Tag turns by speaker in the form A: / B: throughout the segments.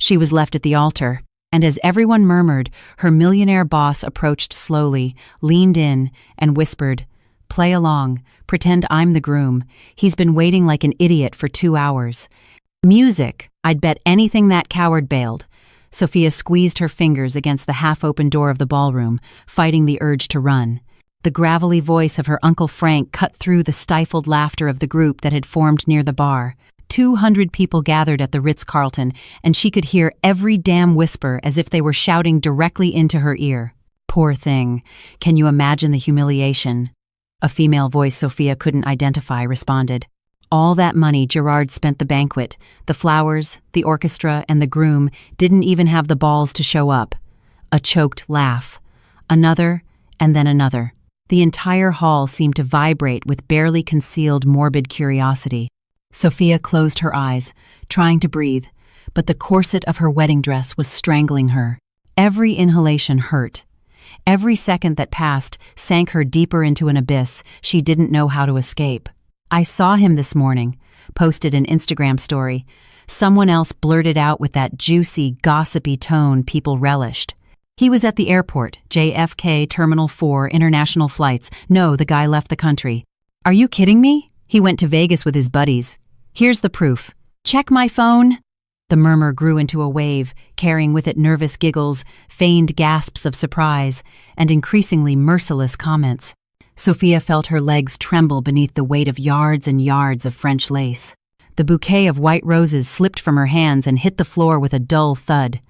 A: She was left at the altar, and as everyone murmured, her millionaire boss approached slowly, leaned in, and whispered, "Play along, pretend I'm the groom. He's been waiting like an idiot for 2 hours." Music! I'd bet anything that coward bailed. Sophia squeezed her fingers against the half-open door of the ballroom, fighting the urge to run. The gravelly voice of her Uncle Frank cut through the stifled laughter of the group that had formed near the bar. 200 people gathered at the Ritz-Carlton, and she could hear every damn whisper as if they were shouting directly into her ear. Poor thing. Can you imagine the humiliation? A female voice Sophia couldn't identify responded. All that money Gerard spent the banquet, the flowers, the orchestra, and the groom didn't even have the balls to show up. A choked laugh. Another, and then another. The entire hall seemed to vibrate with barely concealed morbid curiosity. Sophia closed her eyes, trying to breathe, but the corset of her wedding dress was strangling her. Every inhalation hurt. Every second that passed sank her deeper into an abyss she didn't know how to escape. "I saw him this morning," posted an Instagram story. Someone else blurted out with that juicy, gossipy tone people relished. "He was at the airport, JFK Terminal 4, international flights. No, the guy left the country." "Are you kidding me? He went to Vegas with his buddies." "Here's the proof." "Check my phone." The murmur grew into a wave, carrying with it nervous giggles, feigned gasps of surprise, and increasingly merciless comments. Sophia felt her legs tremble beneath the weight of yards and yards of French lace. The bouquet of white roses slipped from her hands and hit the floor with a dull thud.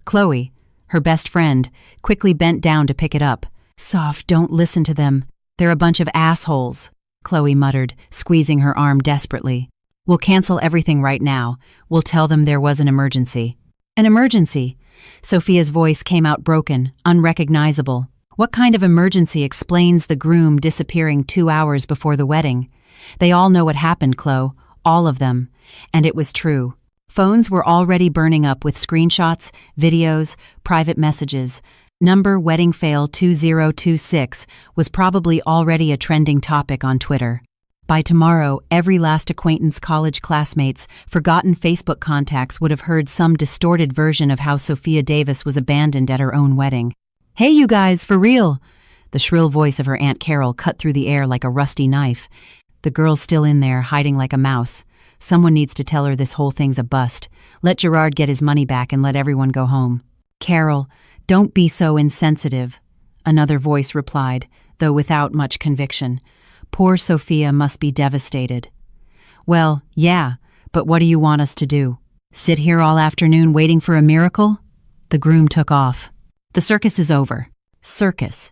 A: Chloe, her best friend, quickly bent down to pick it up. "Soph, don't listen to them. They're a bunch of assholes," Chloe muttered, squeezing her arm desperately. "We'll cancel everything right now. We'll tell them there was an emergency." "An emergency?" Sophia's voice came out broken, unrecognizable. What kind of emergency explains the groom disappearing 2 hours before the wedding? They all know what happened, Chloe. All of them. And it was true. Phones were already burning up with screenshots, videos, private messages. Number wedding fail 2026 was probably already a trending topic on Twitter. By tomorrow, every last acquaintance, college classmates, forgotten Facebook contacts would have heard some distorted version of how Sophia Davis was abandoned at her own wedding. "Hey, you guys, for real!" The shrill voice of her Aunt Carol cut through the air like a rusty knife. "The girl's still in there, hiding like a mouse. Someone needs to tell her this whole thing's a bust. Let Gerard get his money back and let everyone go home." "Carol, don't be so insensitive," another voice replied, though without much conviction. "Poor Sophia must be devastated." "Well, yeah, but what do you want us to do? Sit here all afternoon waiting for a miracle?" The groom took off. "The circus is over." Circus.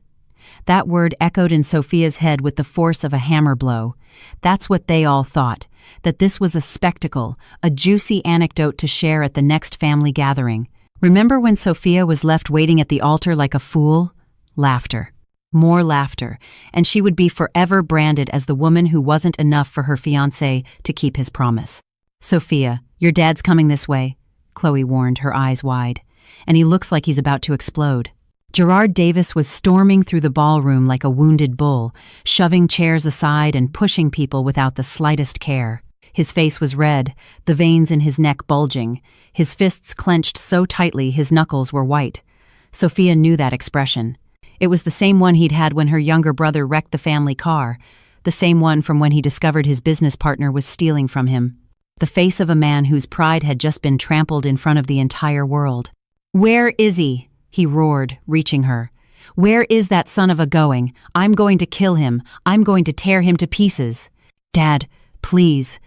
A: That word echoed in Sophia's head with the force of a hammer blow. That's what they all thought, that this was a spectacle, a juicy anecdote to share at the next family gathering. Remember when Sophia was left waiting at the altar like a fool? Laughter. More laughter, and she would be forever branded as the woman who wasn't enough for her fiancé to keep his promise. "Sophia, your dad's coming this way," Chloe warned, her eyes wide. "And he looks like he's about to explode." Gerard Davis was storming through the ballroom like a wounded bull, shoving chairs aside and pushing people without the slightest care. His face was red, the veins in his neck bulging, his fists clenched so tightly his knuckles were white. Sophia knew that expression. It was the same one he'd had when her younger brother wrecked the family car, the same one from when he discovered his business partner was stealing from him. The face of a man whose pride had just been trampled in front of the entire world. "Where is he?" he roared, reaching her. "Where is that son of a going? I'm going to kill him. I'm going to tear him to pieces." "Dad, please,"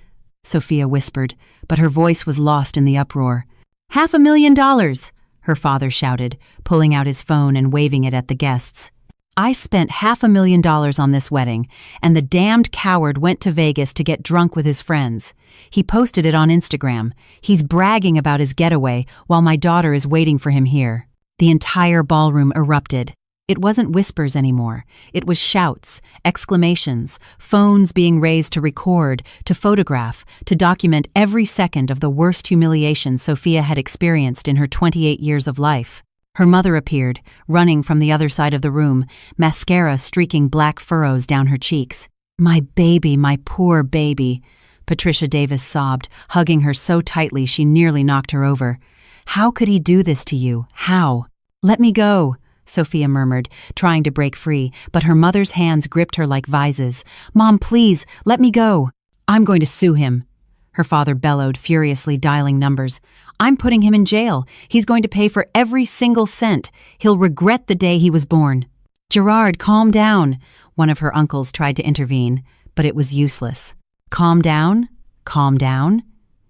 A: Sophia whispered, but her voice was lost in the uproar. $500,000, her father shouted, pulling out his phone and waving it at the guests. "I spent $500,000 on this wedding, and the damned coward went to Vegas to get drunk with his friends. He posted it on Instagram. He's bragging about his getaway while my daughter is waiting for him here." The entire ballroom erupted. It wasn't whispers anymore. It was shouts, exclamations, phones being raised to record, to photograph, to document every second of the worst humiliation Sophia had experienced in her 28 years of life. Her mother appeared, running from the other side of the room, mascara streaking black furrows down her cheeks. "My baby, my poor baby," Patricia Davis sobbed, hugging her so tightly she nearly knocked her over. How could he do this to you? How? Let me go, Sophia murmured, trying to break free, but her mother's hands gripped her like vises. Mom, please, let me go. I'm going to sue him. Her father bellowed, furiously dialing numbers. I'm putting him in jail. He's going to pay for every single cent. He'll regret the day he was born. Gerard, calm down. One of her uncles tried to intervene, but it was useless. Calm down? Calm down?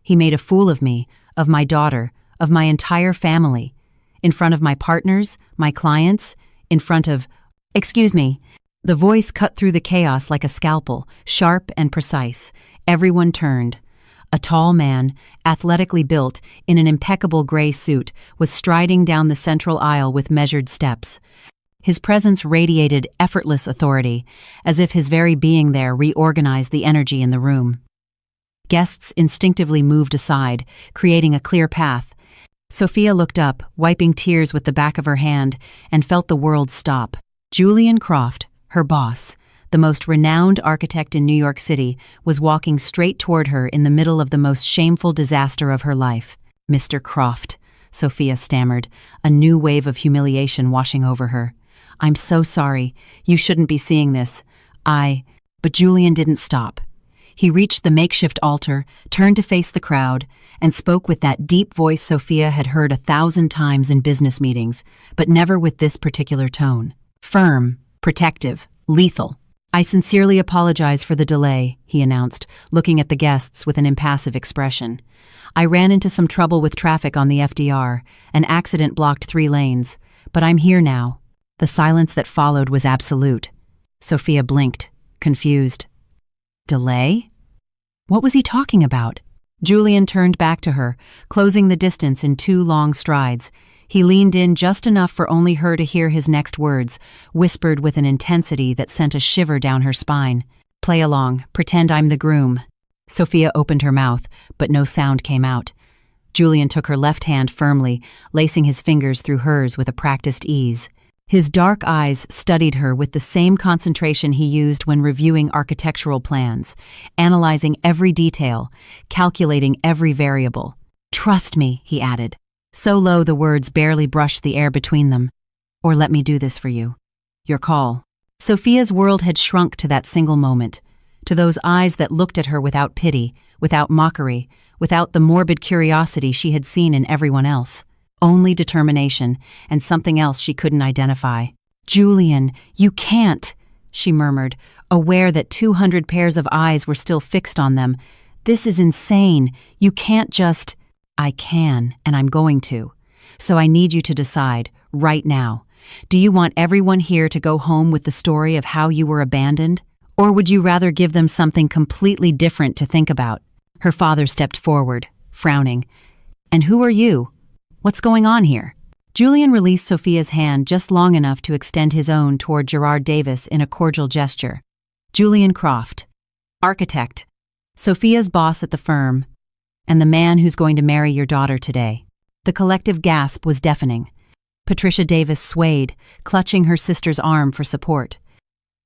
A: He made a fool of me, of my daughter, of my entire family. In front of my partners, my clients, in front of... Excuse me. The voice cut through the chaos like a scalpel, sharp and precise. Everyone turned. A tall man, athletically built, in an impeccable gray suit, was striding down the central aisle with measured steps. His presence radiated effortless authority, as if his very being there reorganized the energy in the room. Guests instinctively moved aside, creating a clear path. Sophia looked up, wiping tears with the back of her hand, and felt the world stop. Julian Croft, her boss, the most renowned architect in New York City, was walking straight toward her in the middle of the most shameful disaster of her life. Mr. Croft, Sophia stammered, a new wave of humiliation washing over her. I'm so sorry. You shouldn't be seeing this. But Julian didn't stop. He reached the makeshift altar, turned to face the crowd, and spoke with that deep voice Sophia had heard 1,000 times in business meetings, but never with this particular tone. Firm, protective, lethal. I sincerely apologize for the delay, he announced, looking at the guests with an impassive expression. I ran into some trouble with traffic on the FDR. An accident blocked 3 lanes, but I'm here now. The silence that followed was absolute. Sophia blinked, confused. Delay? What was he talking about? Julian turned back to her, closing the distance in 2 long strides. He leaned in just enough for only her to hear his next words, whispered with an intensity that sent a shiver down her spine. Play along, pretend I'm the groom. Sophia opened her mouth, but no sound came out. Julian took her left hand firmly, lacing his fingers through hers with a practiced ease. His dark eyes studied her with the same concentration he used when reviewing architectural plans, analyzing every detail, calculating every variable. Trust me, he added. So low the words barely brushed the air between them. Or let me do this for you. Your call. Sophia's world had shrunk to that single moment, to those eyes that looked at her without pity, without mockery, without the morbid curiosity she had seen in everyone else. Only determination, and something else she couldn't identify. Julian, you can't, she murmured, aware that 200 pairs of eyes were still fixed on them. This is insane. You can't just... I can, and I'm going to. So I need you to decide, right now. Do you want everyone here to go home with the story of how you were abandoned? Or would you rather give them something completely different to think about? Her father stepped forward, frowning. And who are you? What's going on here? Julian released Sophia's hand just long enough to extend his own toward Gerard Davis in a cordial gesture. Julian Croft, architect, Sophia's boss at the firm, and the man who's going to marry your daughter today. The collective gasp was deafening. Patricia Davis swayed, clutching her sister's arm for support.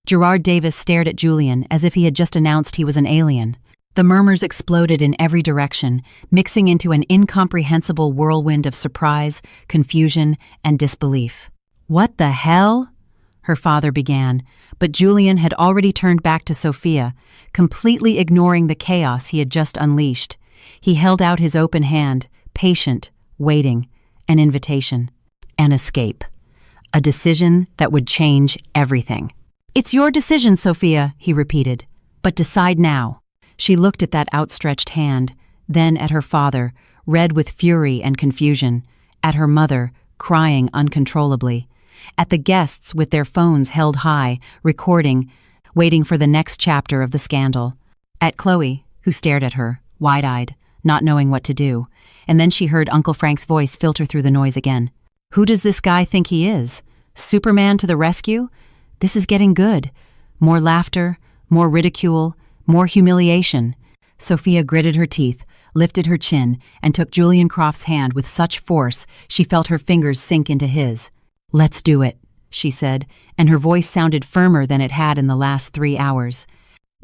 A: Gerard Davis stared at Julian as if he had just announced he was an alien. The murmurs exploded in every direction, mixing into an incomprehensible whirlwind of surprise, confusion, and disbelief. What the hell? Her father began, but Julian had already turned back to Sophia, completely ignoring the chaos he had just unleashed. He held out his open hand, patient, waiting, an invitation, an escape, a decision that would change everything. It's your decision, Sophia, he repeated, but decide now. She looked at that outstretched hand, then at her father, red with fury and confusion, at her mother, crying uncontrollably, at the guests with their phones held high, recording, waiting for the next chapter of the scandal, at Chloe, who stared at her, wide-eyed, not knowing what to do, and then she heard Uncle Frank's voice filter through the noise again. Who does this guy think he is? Superman to the rescue? This is getting good. More laughter, more ridicule, more humiliation. Sophia gritted her teeth, lifted her chin, and took Julian Croft's hand with such force she felt her fingers sink into his. Let's do it, she said, and her voice sounded firmer than it had in the last 3 hours.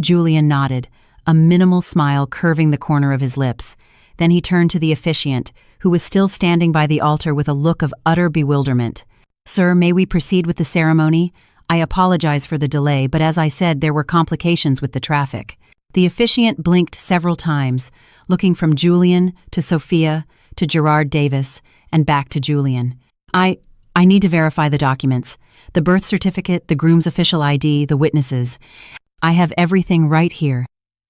A: Julian nodded, a minimal smile curving the corner of his lips. Then he turned to the officiant, who who was still standing by the altar with a look of utter bewilderment. "Sir, may we proceed with the ceremony? I apologize for the delay, but as I said, there were complications with the traffic." The officiant blinked several times, looking from Julian to Sophia to Gerard Davis and back to Julian. I need to verify the documents. The birth certificate, the groom's official ID, the witnesses. I have everything right here."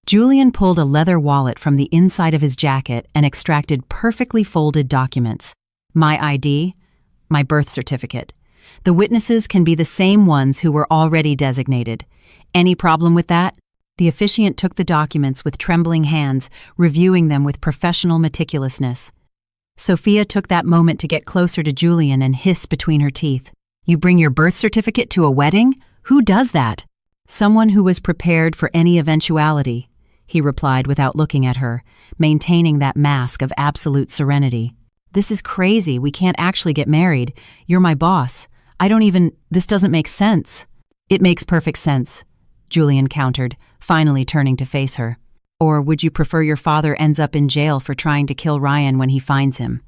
A: Julian pulled a leather wallet from the inside of his jacket and extracted perfectly folded documents. "My ID, my birth certificate. The witnesses can be the same ones who were already designated. Any problem with that?" The officiant took the documents with trembling hands, reviewing them with professional meticulousness. Sophia took that moment to get closer to Julian and hiss between her teeth. "You bring your birth certificate to a wedding? Who does that?" "Someone who was prepared for any eventuality," he replied without looking at her, maintaining that mask of absolute serenity. "This is crazy. We can't actually get married. You're my boss. This doesn't make sense." "It makes perfect sense," Julian countered, finally turning to face her. "Or would you prefer your father ends up in jail for trying to kill Ryan when he finds him?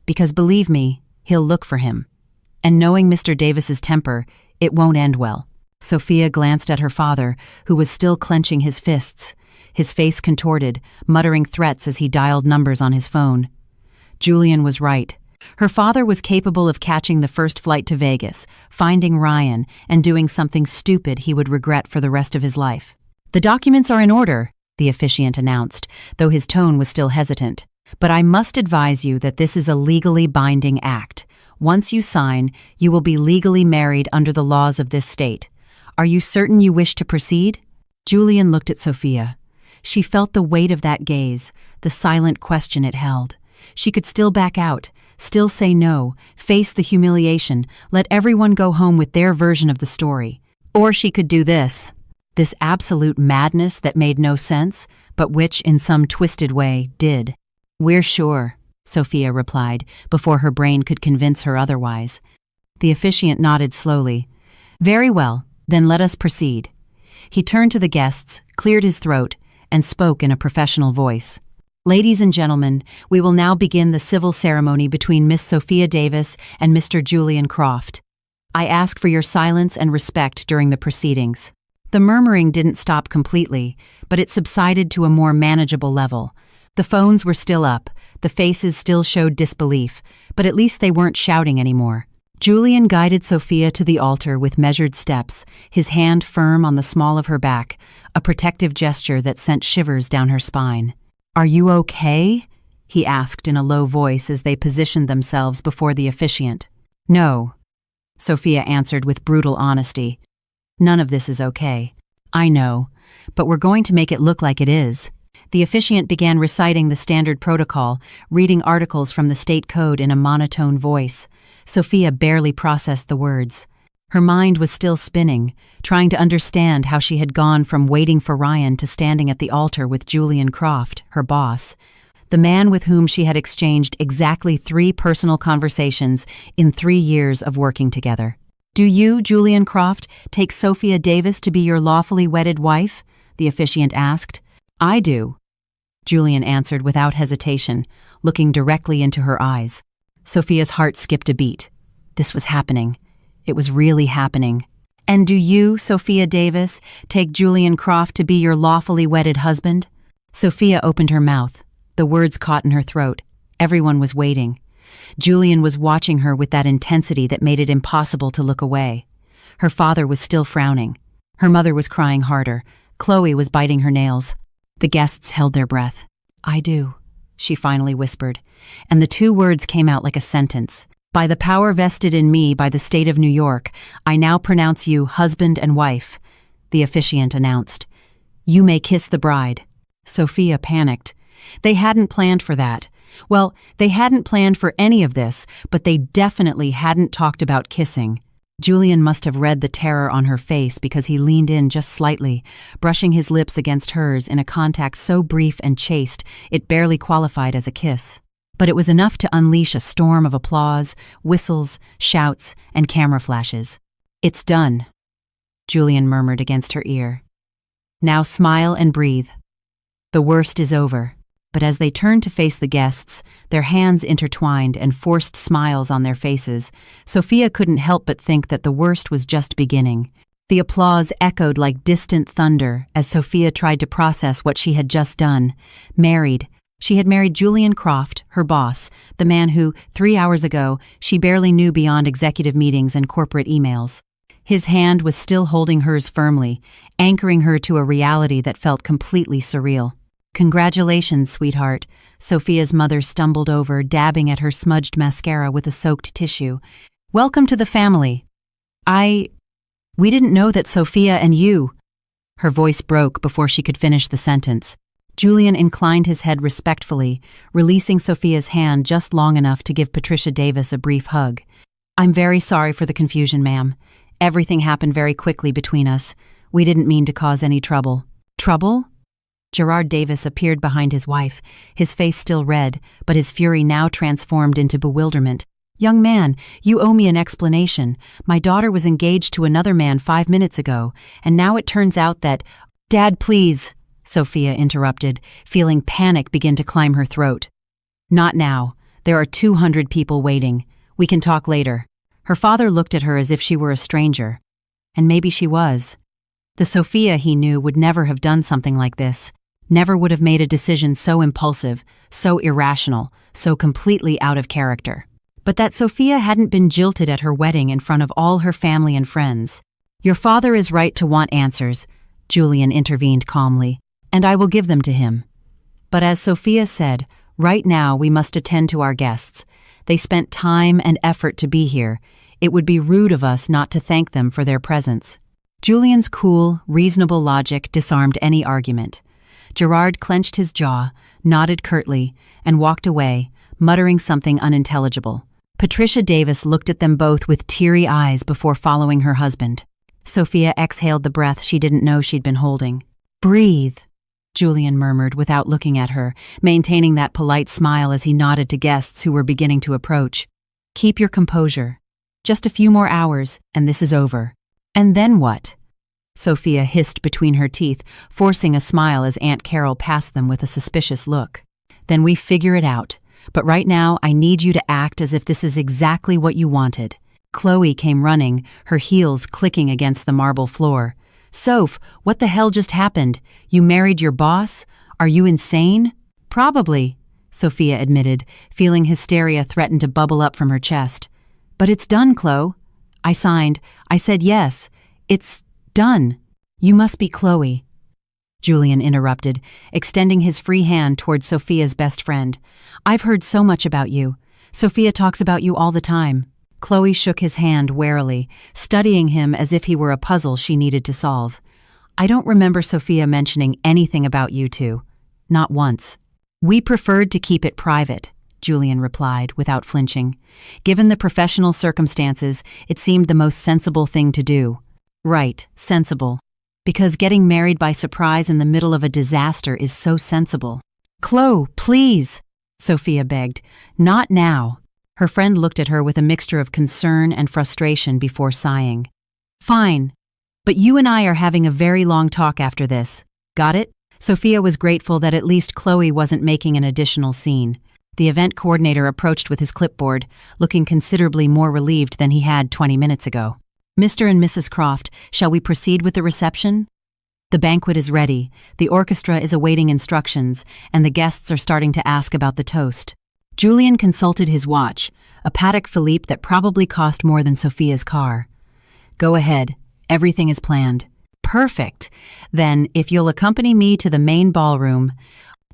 A: Because believe me, he'll look for him. And knowing Mr. Davis's temper, it won't end well." Sophia glanced at her father, who was still clenching his fists, his face contorted, muttering threats as he dialed numbers on his phone. Julian was right. Her father was capable of catching the first flight to Vegas, finding Ryan, and doing something stupid he would regret for the rest of his life. "The documents are in order," the officiant announced, though his tone was still hesitant. "But I must advise you that this is a legally binding act. Once you sign, you will be legally married under the laws of this state. Are you certain you wish to proceed?" Julian looked at Sophia. She felt the weight of that gaze, the silent question it held. She could still back out, still say no, face the humiliation, let everyone go home with their version of the story. Or she could do this absolute madness that made no sense, but which, in some twisted way, did. "We're sure," Sophia replied, before her brain could convince her otherwise. The officiant nodded slowly. "Very well, then let us proceed." He turned to the guests, cleared his throat, and spoke in a professional voice. "Ladies and gentlemen, we will now begin the civil ceremony between Miss Sophia Davis and Mr. Julian Croft. I ask for your silence and respect during the proceedings." The murmuring didn't stop completely, but it subsided to a more manageable level. The phones were still up, the faces still showed disbelief, but at least they weren't shouting anymore. Julian guided Sophia to the altar with measured steps, his hand firm on the small of her back, a protective gesture that sent shivers down her spine. "Are you okay?" he asked in a low voice as they positioned themselves before the officiant. "No," Sophia answered with brutal honesty. "None of this is okay. I know, but we're going to make it look like it is." The officiant began reciting the standard protocol, reading articles from the state code in a monotone voice. Sophia barely processed the words. Her mind was still spinning, trying to understand how she had gone from waiting for Ryan to standing at the altar with Julian Croft, her boss, the man with whom she had exchanged exactly 3 personal conversations in 3 years of working together. "Do you, Julian Croft, take Sophia Davis to be your lawfully wedded wife?" the officiant asked. "I do," Julian answered without hesitation, looking directly into her eyes. Sophia's heart skipped a beat. This was happening. It was really happening. "And do you, Sophia Davis, take Julian Croft to be your lawfully wedded husband?" Sophia opened her mouth. The words caught in her throat. Everyone was waiting. Julian was watching her with that intensity that made it impossible to look away. Her father was still frowning. Her mother was crying harder. Chloe was biting her nails. The guests held their breath. "I do," she finally whispered, and the 2 words came out like a sentence. "By the power vested in me by the state of New York, I now pronounce you husband and wife," the officiant announced. "You may kiss the bride." Sophia panicked. They hadn't planned for that. Well, they hadn't planned for any of this, but they definitely hadn't talked about kissing. Julian must have read the terror on her face because he leaned in just slightly, brushing his lips against hers in a contact so brief and chaste it barely qualified as a kiss. But it was enough to unleash a storm of applause, whistles, shouts, and camera flashes. "It's done," Julian murmured against her ear. "Now smile and breathe. The worst is over." But as they turned to face the guests, their hands intertwined and forced smiles on their faces, Sophia couldn't help but think that the worst was just beginning. The applause echoed like distant thunder as Sophia tried to process what she had just done. Married. She had married Julian Croft, her boss, the man who, 3 hours ago, she barely knew beyond executive meetings and corporate emails. His hand was still holding hers firmly, anchoring her to a reality that felt completely surreal. "Congratulations, sweetheart," Sophia's mother stumbled over, dabbing at her smudged mascara with a soaked tissue. "Welcome to the family. We didn't know that Sophia and you—" Her voice broke before she could finish the sentence. Julian inclined his head respectfully, releasing Sophia's hand just long enough to give Patricia Davis a brief hug. "I'm very sorry for the confusion, ma'am. Everything happened very quickly between us. We didn't mean to cause any trouble." "Trouble?" Gerard Davis appeared behind his wife, his face still red, but his fury now transformed into bewilderment. "Young man, you owe me an explanation. My daughter was engaged to another man 5 minutes ago, and now it turns out that—" "Dad, please," Sophia interrupted, feeling panic begin to climb her throat. "Not now. There are 200 people waiting. We can talk later." Her father looked at her as if she were a stranger. And maybe she was. The Sophia he knew would never have done something like this. Never would have made a decision so impulsive, so irrational, so completely out of character. But that Sophia hadn't been jilted at her wedding in front of all her family and friends. "Your father is right to want answers," Julian intervened calmly, "and I will give them to him. But as Sophia said, right now we must attend to our guests. They spent time and effort to be here. It would be rude of us not to thank them for their presence." Julian's cool, reasonable logic disarmed any argument. Gerard clenched his jaw, nodded curtly, and walked away, muttering something unintelligible. Patricia Davis looked at them both with teary eyes before following her husband. Sophia exhaled the breath she didn't know she'd been holding. "Breathe," Julian murmured without looking at her, maintaining that polite smile as he nodded to guests who were beginning to approach. "Keep your composure. Just a few more hours, and this is over." "And then what?" Sophia hissed between her teeth, forcing a smile as Aunt Carol passed them with a suspicious look. "Then we figure it out. But right now, I need you to act as if this is exactly what you wanted." Chloe came running, her heels clicking against the marble floor. "Soph, what the hell just happened? You married your boss? Are you insane?" "Probably," Sophia admitted, feeling hysteria threaten to bubble up from her chest. "But it's done, Chloe. I signed. I said yes. It's done." "You must be Chloe," Julian interrupted, extending his free hand toward Sophia's best friend. "I've heard so much about you. Sophia talks about you all the time." Chloe shook his hand warily, studying him as if he were a puzzle she needed to solve. "I don't remember Sophia mentioning anything about you two. Not once." "We preferred to keep it private," Julian replied, without flinching. Given the professional circumstances, it seemed the most sensible thing to do. Right, sensible. Because getting married by surprise in the middle of a disaster is so sensible. "Chloe, please," Sophia begged. "Not now." Her friend looked at her with a mixture of concern and frustration before sighing. "Fine. But you and I are having a very long talk after this. Got it?" Sophia was grateful that at least Chloe wasn't making an additional scene. The event coordinator approached with his clipboard, looking considerably more relieved than he had 20 minutes ago. "Mr. and Mrs. Croft, shall we proceed with the reception?" "The banquet is ready, the orchestra is awaiting instructions, and the guests are starting to ask about the toast." Julian consulted his watch, a Patek Philippe that probably cost more than Sophia's car. "Go ahead. Everything is planned." "Perfect. Then, if you'll accompany me to the main ballroom."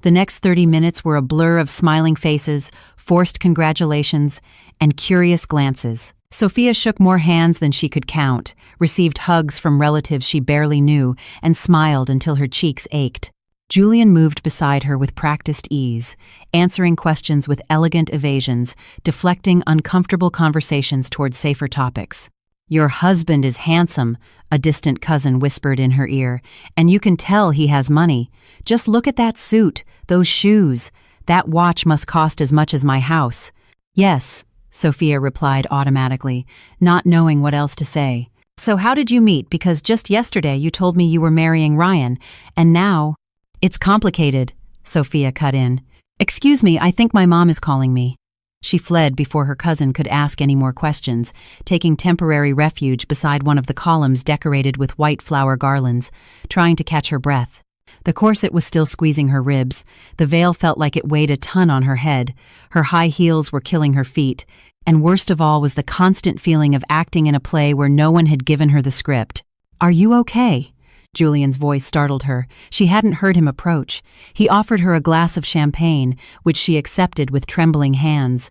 A: The next 30 minutes were a blur of smiling faces, forced congratulations, and curious glances. Sophia shook more hands than she could count, received hugs from relatives she barely knew, and smiled until her cheeks ached. Julian moved beside her with practiced ease, answering questions with elegant evasions, deflecting uncomfortable conversations toward safer topics. "Your husband is handsome," a distant cousin whispered in her ear, "and you can tell he has money. Just look at that suit, those shoes. That watch must cost as much as my house." "Yes," Sophia replied automatically, not knowing what else to say. "So how did you meet? Because just yesterday you told me you were marrying Ryan, and now—" "It's complicated," Sophia cut in. "Excuse me, I think my mom is calling me." She fled before her cousin could ask any more questions, taking temporary refuge beside one of the columns decorated with white flower garlands, trying to catch her breath. The corset was still squeezing her ribs. The veil felt like it weighed a ton on her head. Her high heels were killing her feet. And worst of all was the constant feeling of acting in a play where no one had given her the script. "Are you okay?" Julian's voice startled her. She hadn't heard him approach. He offered her a glass of champagne, which she accepted with trembling hands.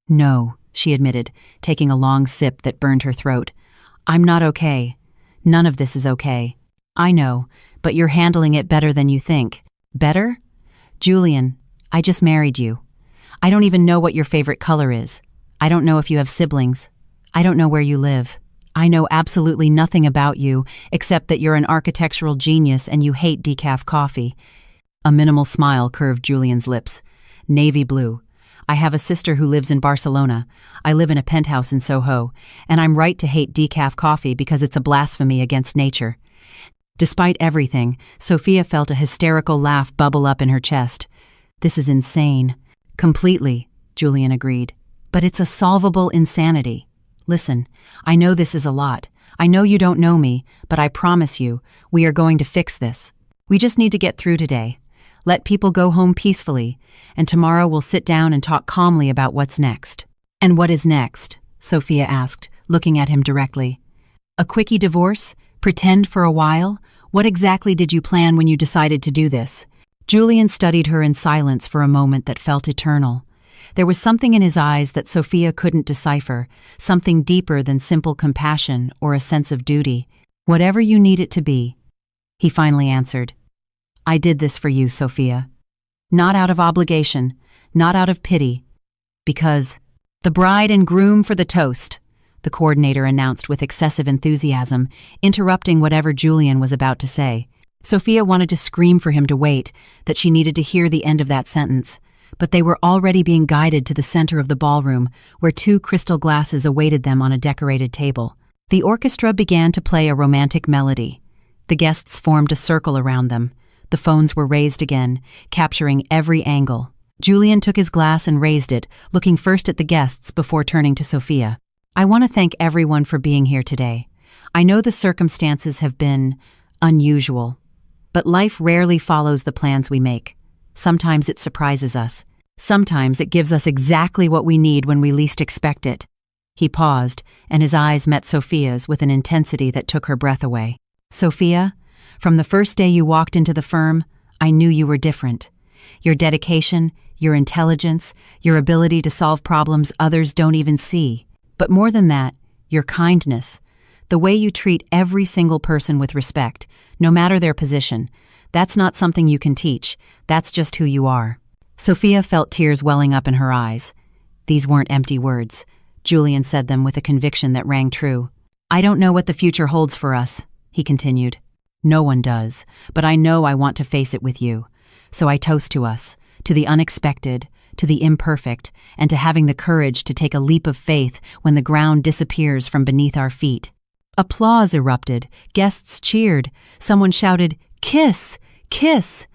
A: "No," she admitted, taking a long sip that burned her throat. "I'm not okay. None of this is okay. I know, but you're handling it better than you think." "Better?" "Julian, I just married you. I don't even know what your favorite color is. I don't know if you have siblings. I don't know where you live. I know absolutely nothing about you, except that you're an architectural genius and you hate decaf coffee." A minimal smile curved Julian's lips. "Navy blue. I have a sister who lives in Barcelona. I live in a penthouse in Soho, and I'm right to hate decaf coffee because it's a blasphemy against nature." Despite everything, Sophia felt a hysterical laugh bubble up in her chest. "This is insane." "Completely," Julian agreed. "But it's a solvable insanity. Listen, I know this is a lot. I know you don't know me, but I promise you, we are going to fix this. We just need to get through today. Let people go home peacefully, and tomorrow we'll sit down and talk calmly about what's next." "And what is next?" Sophia asked, looking at him directly. "A quickie divorce? Pretend for a while? What exactly did you plan when you decided to do this?" Julian studied her in silence for a moment that felt eternal. There was something in his eyes that Sophia couldn't decipher, something deeper than simple compassion or a sense of duty. "Whatever you need it to be," he finally answered. "I did this for you, Sophia. Not out of obligation, not out of pity, because—" "The bride and groom for the toast," the coordinator announced with excessive enthusiasm, interrupting whatever Julian was about to say. Sophia wanted to scream for him to wait, that she needed to hear the end of that sentence. But they were already being guided to the center of the ballroom, where 2 crystal glasses awaited them on a decorated table. The orchestra began to play a romantic melody. The guests formed a circle around them. The phones were raised again, capturing every angle. Julian took his glass and raised it, looking first at the guests before turning to Sophia. "I want to thank everyone for being here today. I know the circumstances have been unusual, but life rarely follows the plans we make. Sometimes it surprises us. Sometimes it gives us exactly what we need when we least expect it." He paused, and his eyes met Sophia's with an intensity that took her breath away. "Sophia, from the first day you walked into the firm, I knew you were different. Your dedication, your intelligence, your ability to solve problems others don't even see. But more than that, your kindness, the way you treat every single person with respect, no matter their position. That's not something you can teach. That's just who you are." Sophia felt tears welling up in her eyes. These weren't empty words. Julian said them with a conviction that rang true. "I don't know what the future holds for us," he continued. "No one does, but I know I want to face it with you. So I toast to us, to the unexpected, to the imperfect, and to having the courage to take a leap of faith when the ground disappears from beneath our feet." Applause erupted. Guests cheered. Someone shouted, "Kiss! Kiss!"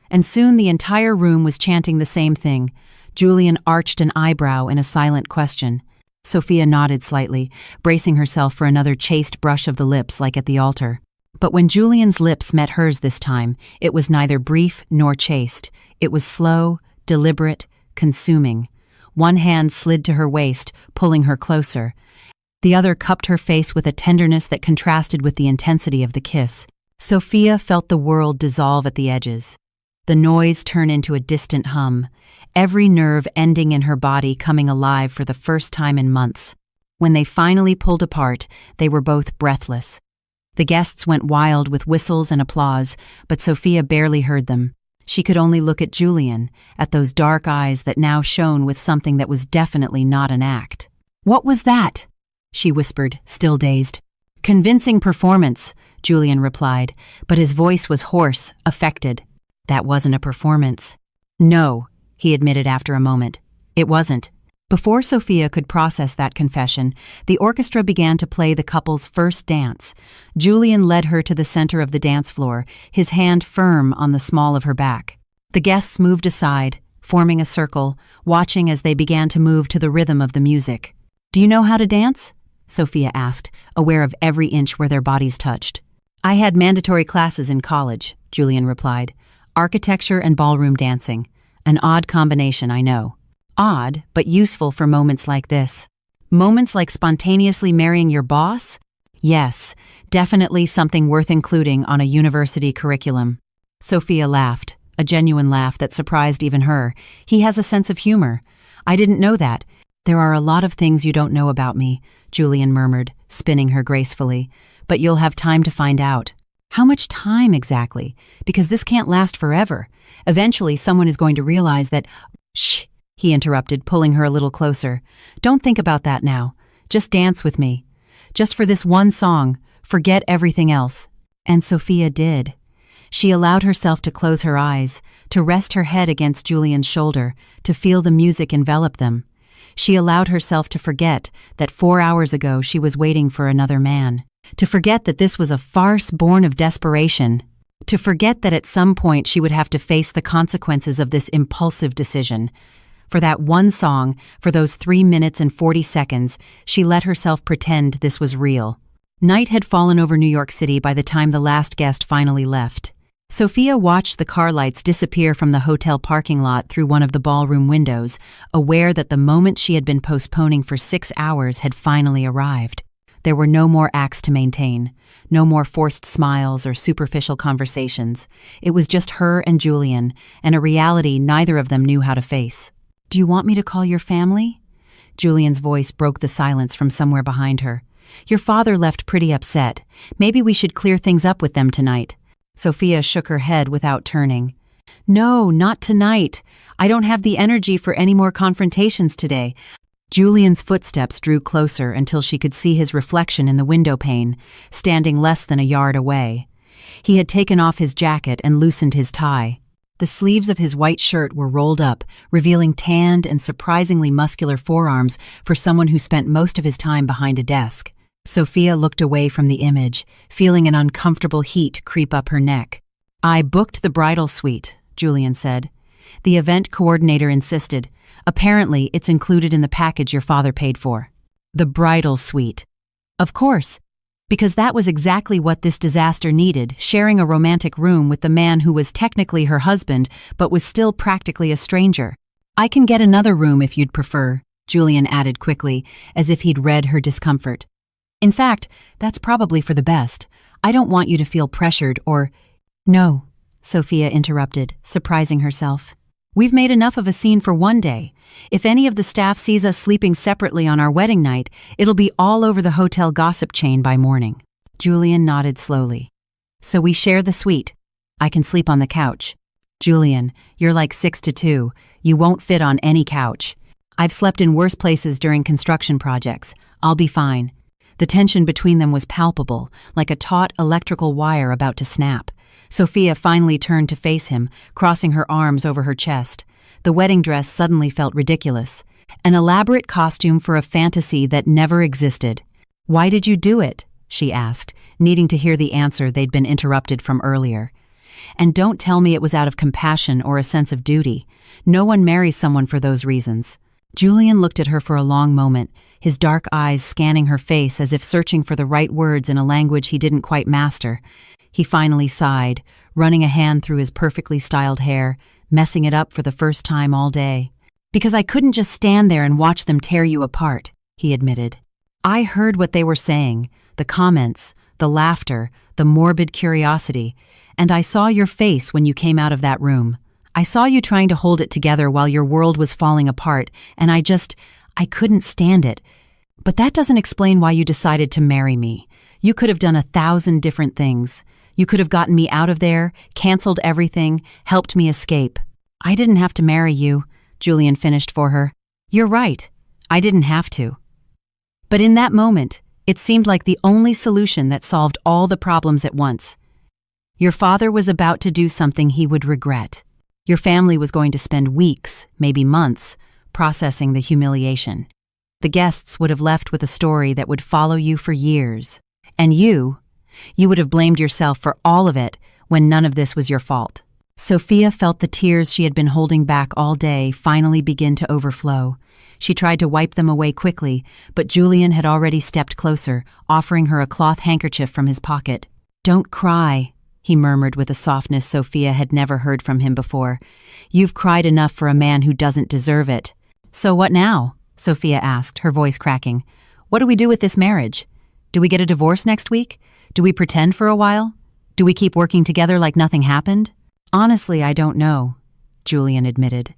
A: And soon the entire room was chanting the same thing. Julian arched an eyebrow in a silent question. Sophia nodded slightly, bracing herself for another chaste brush of the lips like at the altar. But when Julian's lips met hers this time, it was neither brief nor chaste. It was slow, deliberate, consuming. One hand slid to her waist, pulling her closer. The other cupped her face with a tenderness that contrasted with the intensity of the kiss. Sophia felt the world dissolve at the edges. The noise turn into a distant hum, every nerve ending in her body coming alive for the first time in months. When they finally pulled apart, they were both breathless. The guests went wild with whistles and applause, but Sophia barely heard them. She could only look at Julian, at those dark eyes that now shone with something that was definitely not an act. "What was that?" she whispered, still dazed. "Convincing performance," Julian replied, but his voice was hoarse, affected. "That wasn't a performance." "No," he admitted after a moment. "It wasn't." Before Sophia could process that confession, the orchestra began to play the couple's first dance. Julian led her to the center of the dance floor, his hand firm on the small of her back. The guests moved aside, forming a circle, watching as they began to move to the rhythm of the music. "Do you know how to dance?" Sophia asked, aware of every inch where their bodies touched. "I had mandatory classes in college," Julian replied. "Architecture and ballroom dancing. An odd combination, I know. Odd, but useful for moments like this." "Moments like spontaneously marrying your boss?" "Yes, definitely something worth including on a university curriculum." Sophia laughed, a genuine laugh that surprised even her. "He has a sense of humor. I didn't know that." "There are a lot of things you don't know about me," Julian murmured, spinning her gracefully. "But you'll have time to find out." "How much time exactly? Because this can't last forever. Eventually someone is going to realize that—" "Shh," he interrupted, pulling her a little closer. "Don't think about that now. Just dance with me. Just for this one song, forget everything else." And Sophia did. She allowed herself to close her eyes, to rest her head against Julian's shoulder, to feel the music envelop them. She allowed herself to forget that 4 hours ago she was waiting for another man. To forget that this was a farce born of desperation. To forget that at some point she would have to face the consequences of this impulsive decision. For that one song, for those 3 minutes and 40 seconds, she let herself pretend this was real. Night had fallen over New York City by the time the last guest finally left. Sophia watched the car lights disappear from the hotel parking lot through one of the ballroom windows, aware that the moment she had been postponing for 6 hours had finally arrived. There were no more acts to maintain, no more forced smiles or superficial conversations. It was just her and Julian, and a reality neither of them knew how to face. "Do you want me to call your family?" Julian's voice broke the silence from somewhere behind her. "Your father left pretty upset. Maybe we should clear things up with them tonight." Sophia shook her head without turning. "No, not tonight. I don't have the energy for any more confrontations today." Julian's footsteps drew closer until she could see his reflection in the window pane, standing less than a yard away. He had taken off his jacket and loosened his tie. The sleeves of his white shirt were rolled up, revealing tanned and surprisingly muscular forearms for someone who spent most of his time behind a desk. Sophia looked away from the image, feeling an uncomfortable heat creep up her neck. "I booked the bridal suite," Julian said. The event coordinator insisted. "Apparently, it's included in the package your father paid for." The bridal suite. Of course, because that was exactly what this disaster needed, sharing a romantic room with the man who was technically her husband but was still practically a stranger. "I can get another room if you'd prefer," Julian added quickly, as if he'd read her discomfort. "In fact, that's probably for the best. I don't want you to feel pressured or—" "No," Sophia interrupted, surprising herself. "We've made enough of a scene for one day. If any of the staff sees us sleeping separately on our wedding night, it'll be all over the hotel gossip chain by morning." Julian nodded slowly. "So we share the suite. I can sleep on the couch." "Julian, you're like 6'2". You won't fit on any couch. I've slept in worse places during construction projects. I'll be fine." The tension between them was palpable, like a taut electrical wire about to snap. Sophia finally turned to face him, crossing her arms over her chest. The wedding dress suddenly felt ridiculous. An elaborate costume for a fantasy that never existed. "Why did you do it?" she asked, needing to hear the answer they'd been interrupted from earlier. "And don't tell me it was out of compassion or a sense of duty. No one marries someone for those reasons." Julian looked at her for a long moment, his dark eyes scanning her face as if searching for the right words in a language he didn't quite master. He finally sighed, running a hand through his perfectly styled hair, messing it up for the first time all day. "Because I couldn't just stand there and watch them tear you apart," he admitted. "I heard what they were saying, the comments, the laughter, the morbid curiosity, and I saw your face when you came out of that room. I saw you trying to hold it together while your world was falling apart, and I couldn't stand it. But that doesn't explain why you decided to marry me. You could have done 1,000 different things. You could have gotten me out of there, canceled everything, helped me escape." "I didn't have to marry you," Julian finished for her. "You're right. I didn't have to. But in that moment, it seemed like the only solution that solved all the problems at once. Your father was about to do something he would regret. Your family was going to spend weeks, maybe months, processing the humiliation. The guests would have left with a story that would follow you for years. And you would have blamed yourself for all of it when none of this was your fault. Sophia felt the tears she had been holding back all day finally begin to overflow. She tried to wipe them away quickly, but Julian had already stepped closer, offering her a cloth handkerchief from his pocket. "Don't cry," he murmured with a softness Sophia had never heard from him before. "You've cried enough for a man who doesn't deserve it." "So what now?" Sophia asked, her voice cracking. "What do we do with this marriage? Do we get a divorce next week? Do we pretend for a while? Do we keep working together like nothing happened?" "Honestly, I don't know," Julian admitted.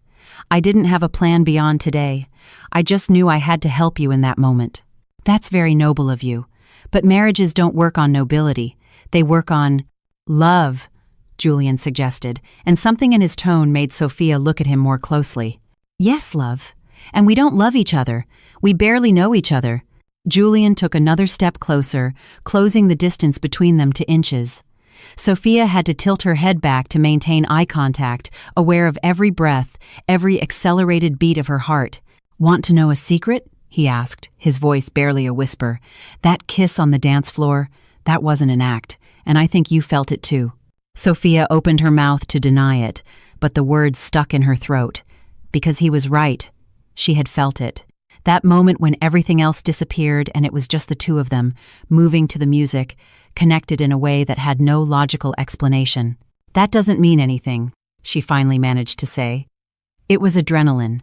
A: "I didn't have a plan beyond today. I just knew I had to help you in that moment." "That's very noble of you. But marriages don't work on nobility. They work on love," Julian suggested, and something in his tone made Sophia look at him more closely. "Yes, love. And we don't love each other. We barely know each other." Julian took another step closer, closing the distance between them to inches. Sophia had to tilt her head back to maintain eye contact, aware of every breath, every accelerated beat of her heart. "Want to know a secret?" he asked, his voice barely a whisper. "That kiss on the dance floor, that wasn't an act, and I think you felt it too." Sophia opened her mouth to deny it, but the words stuck in her throat. Because he was right. She had felt it. That moment when everything else disappeared and it was just the two of them, moving to the music, connected in a way that had no logical explanation. "That doesn't mean anything," she finally managed to say. "It was adrenaline.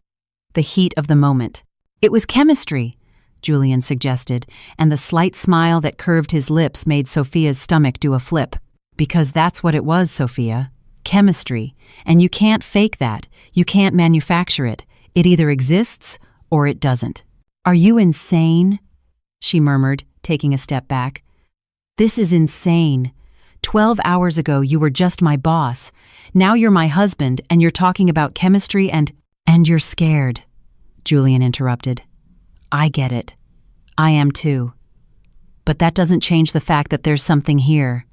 A: The heat of the moment. It was chemistry," Julian suggested, and the slight smile that curved his lips made Sophia's stomach do a flip. "Because that's what it was, Sophia. Chemistry. And you can't fake that. You can't manufacture it. It either exists or it doesn't." "Are you insane?" she murmured, taking a step back. "This is insane. 12 hours ago you were just my boss. Now you're my husband and you're talking about chemistry and you're scared," Julian interrupted. "I get it. I am too. But that doesn't change the fact that there's something here.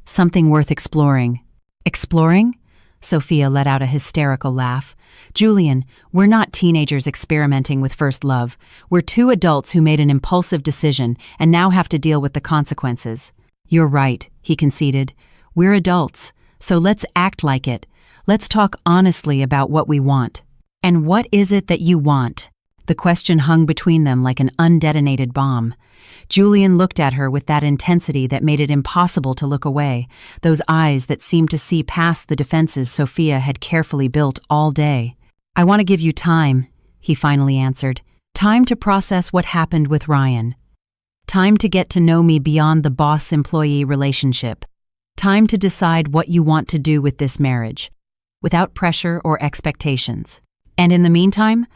A: Something worth exploring." "Exploring?" Sophia let out a hysterical laugh. "Julian, we're not teenagers experimenting with first love. We're two adults who made an impulsive decision and now have to deal with the consequences." "You're right," he conceded. "We're adults, so let's act like it. Let's talk honestly about what we want." "And what is it that you want?" The question hung between them like an undetonated bomb. Julian looked at her with that intensity that made it impossible to look away, those eyes that seemed to see past the defenses Sophia had carefully built all day. "I want to give you time," he finally answered. "Time to process what happened with Ryan. Time to get to know me beyond the boss-employee relationship. Time to decide what you want to do with this marriage, without pressure or expectations. And in the meantime?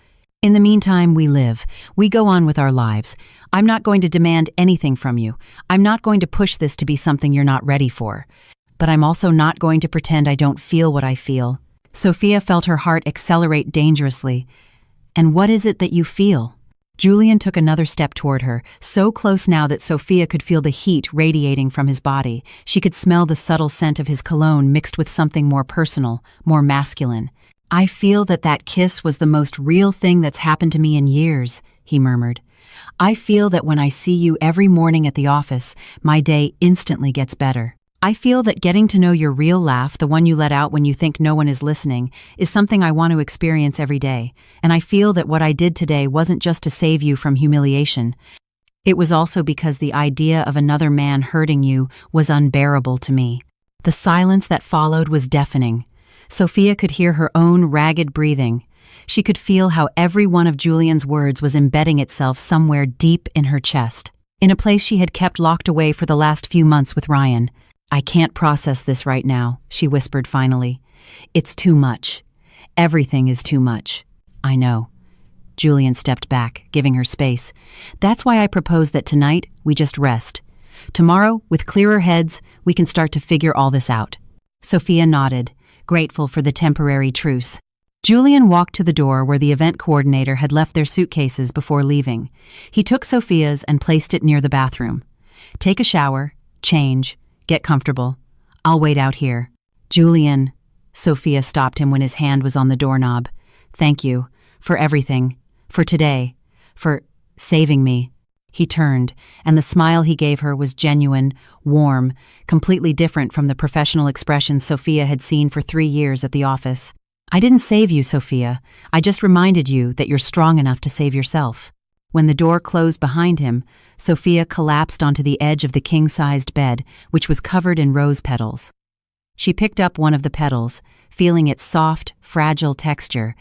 A: In the meantime, we live. We go on with our lives. I'm not going to demand anything from you. I'm not going to push this to be something you're not ready for. But I'm also not going to pretend I don't feel what I feel." Sophia felt her heart accelerate dangerously. "And what is it that you feel?" Julian took another step toward her, so close now that Sophia could feel the heat radiating from his body. She could smell the subtle scent of his cologne mixed with something more personal, more masculine. "I feel that kiss was the most real thing that's happened to me in years," he murmured. "I feel that when I see you every morning at the office, my day instantly gets better. I feel that getting to know your real laugh, the one you let out when you think no one is listening, is something I want to experience every day. And I feel that what I did today wasn't just to save you from humiliation. It was also because the idea of another man hurting you was unbearable to me." The silence that followed was deafening. Sophia could hear her own ragged breathing. She could feel how every one of Julian's words was embedding itself somewhere deep in her chest, in a place she had kept locked away for the last few months with Ryan. "I can't process this right now," she whispered finally. "It's too much. Everything is too much." "I know." Julian stepped back, giving her space. "That's why I propose that tonight we just rest. Tomorrow, with clearer heads, we can start to figure all this out." Sophia nodded, grateful for the temporary truce. Julian walked to the door where the event coordinator had left their suitcases before leaving. He took Sophia's and placed it near the bathroom. "Take a shower, change, get comfortable. I'll wait out here." "Julian," Sophia stopped him when his hand was on the doorknob. "Thank you for everything, for today, for saving me." He turned, and the smile he gave her was genuine, warm, completely different from the professional expressions Sophia had seen for 3 years at the office. "I didn't save you, Sophia. I just reminded you that you're strong enough to save yourself." When the door closed behind him, Sophia collapsed onto the edge of the king-sized bed, which was covered in rose petals. She picked up one of the petals, feeling its soft, fragile texture.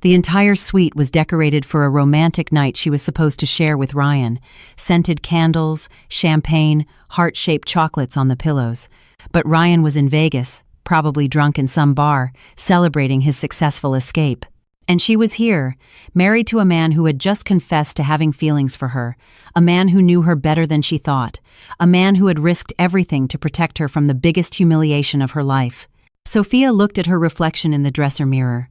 A: The entire suite was decorated for a romantic night she was supposed to share with Ryan. Scented candles, champagne, heart-shaped chocolates on the pillows. But Ryan was in Vegas, probably drunk in some bar, celebrating his successful escape. And she was here, married to a man who had just confessed to having feelings for her, a man who knew her better than she thought, a man who had risked everything to protect her from the biggest humiliation of her life. Sophia looked at her reflection in the dresser mirror.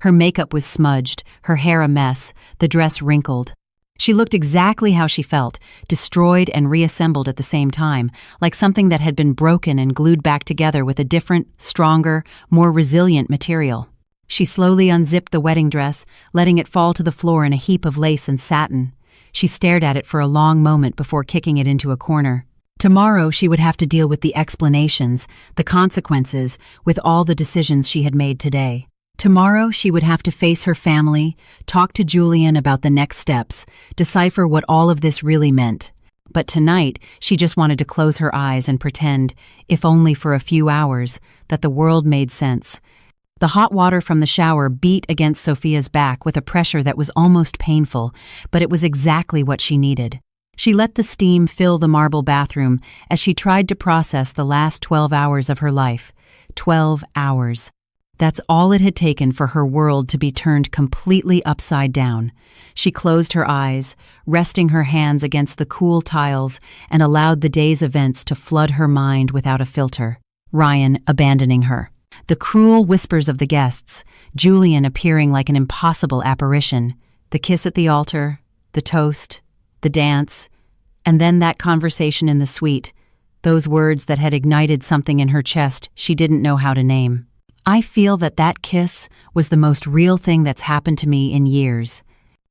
A: Her makeup was smudged, her hair a mess, the dress wrinkled. She looked exactly how she felt, destroyed and reassembled at the same time, like something that had been broken and glued back together with a different, stronger, more resilient material. She slowly unzipped the wedding dress, letting it fall to the floor in a heap of lace and satin. She stared at it for a long moment before kicking it into a corner. Tomorrow she would have to deal with the explanations, the consequences, with all the decisions she had made today. Tomorrow she would have to face her family, talk to Julian about the next steps, decipher what all of this really meant. But tonight she just wanted to close her eyes and pretend, if only for a few hours, that the world made sense. The hot water from the shower beat against Sophia's back with a pressure that was almost painful, but it was exactly what she needed. She let the steam fill the marble bathroom as she tried to process the last 12 hours of her life. 12 hours. That's all it had taken for her world to be turned completely upside down. She closed her eyes, resting her hands against the cool tiles, and allowed the day's events to flood her mind without a filter. Ryan abandoning her. The cruel whispers of the guests, Julian appearing like an impossible apparition, the kiss at the altar, the toast, the dance, and then that conversation in the suite, those words that had ignited something in her chest she didn't know how to name. "I feel that kiss was the most real thing that's happened to me in years."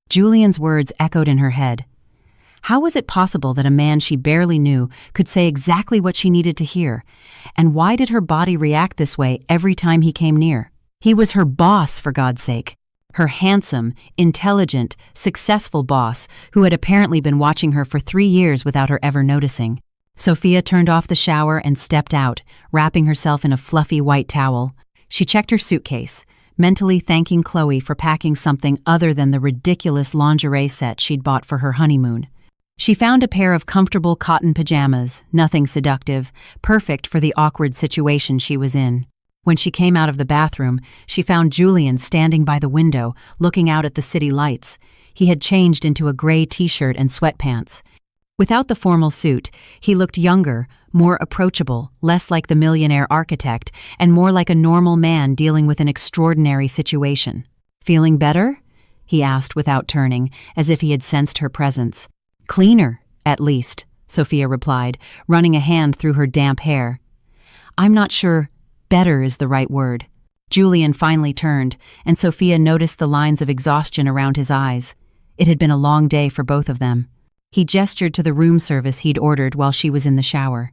A: Julian's words echoed in her head. How was it possible that a man she barely knew could say exactly what she needed to hear? And why did her body react this way every time he came near? He was her boss, for God's sake. Her handsome, intelligent, successful boss who had apparently been watching her for 3 years without her ever noticing. Sophia turned off the shower and stepped out, wrapping herself in a fluffy white towel. She checked her suitcase, mentally thanking Chloe for packing something other than the ridiculous lingerie set she'd bought for her honeymoon. She found a pair of comfortable cotton pajamas, nothing seductive, perfect for the awkward situation she was in. When she came out of the bathroom, she found Julian standing by the window, looking out at the city lights. He had changed into a gray t-shirt and sweatpants. Without the formal suit, he looked younger, more approachable, less like the millionaire architect, and more like a normal man dealing with an extraordinary situation. "Feeling better?" he asked without turning, as if he had sensed her presence. "Cleaner, at least," Sophia replied, running a hand through her damp hair. "I'm not sure better is the right word." Julian finally turned, and Sophia noticed the lines of exhaustion around his eyes. It had been a long day for both of them. He gestured to the room service he'd ordered while she was in the shower.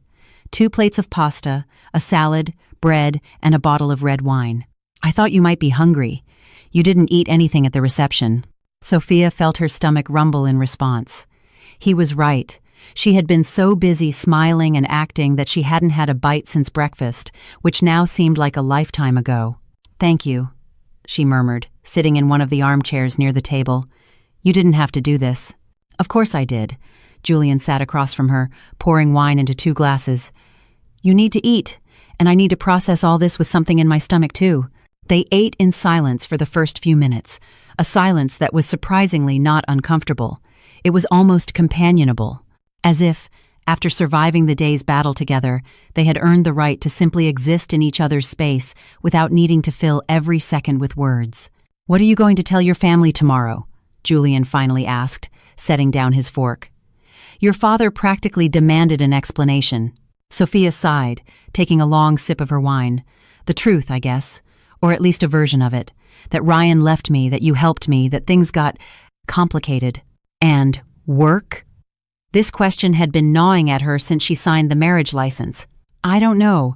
A: 2 plates of pasta, a salad, bread, and a bottle of red wine. "I thought you might be hungry. You didn't eat anything at the reception." Sophia felt her stomach rumble in response. He was right. She had been so busy smiling and acting that she hadn't had a bite since breakfast, which now seemed like a lifetime ago. "Thank you," she murmured, sitting in one of the armchairs near the table. "You didn't have to do this." "Of course I did." Julian sat across from her, pouring wine into 2 glasses. "You need to eat, and I need to process all this with something in my stomach too." They ate in silence for the first few minutes, a silence that was surprisingly not uncomfortable. It was almost companionable, as if, after surviving the day's battle together, they had earned the right to simply exist in each other's space without needing to fill every second with words. "What are you going to tell your family tomorrow?" Julian finally asked, setting down his fork. "Your father practically demanded an explanation." Sophia sighed, taking a long sip of her wine. "The truth, I guess, or at least a version of it. That Ryan left me, that you helped me, that things got complicated. And work?" This question had been gnawing at her since she signed the marriage license. I don't know.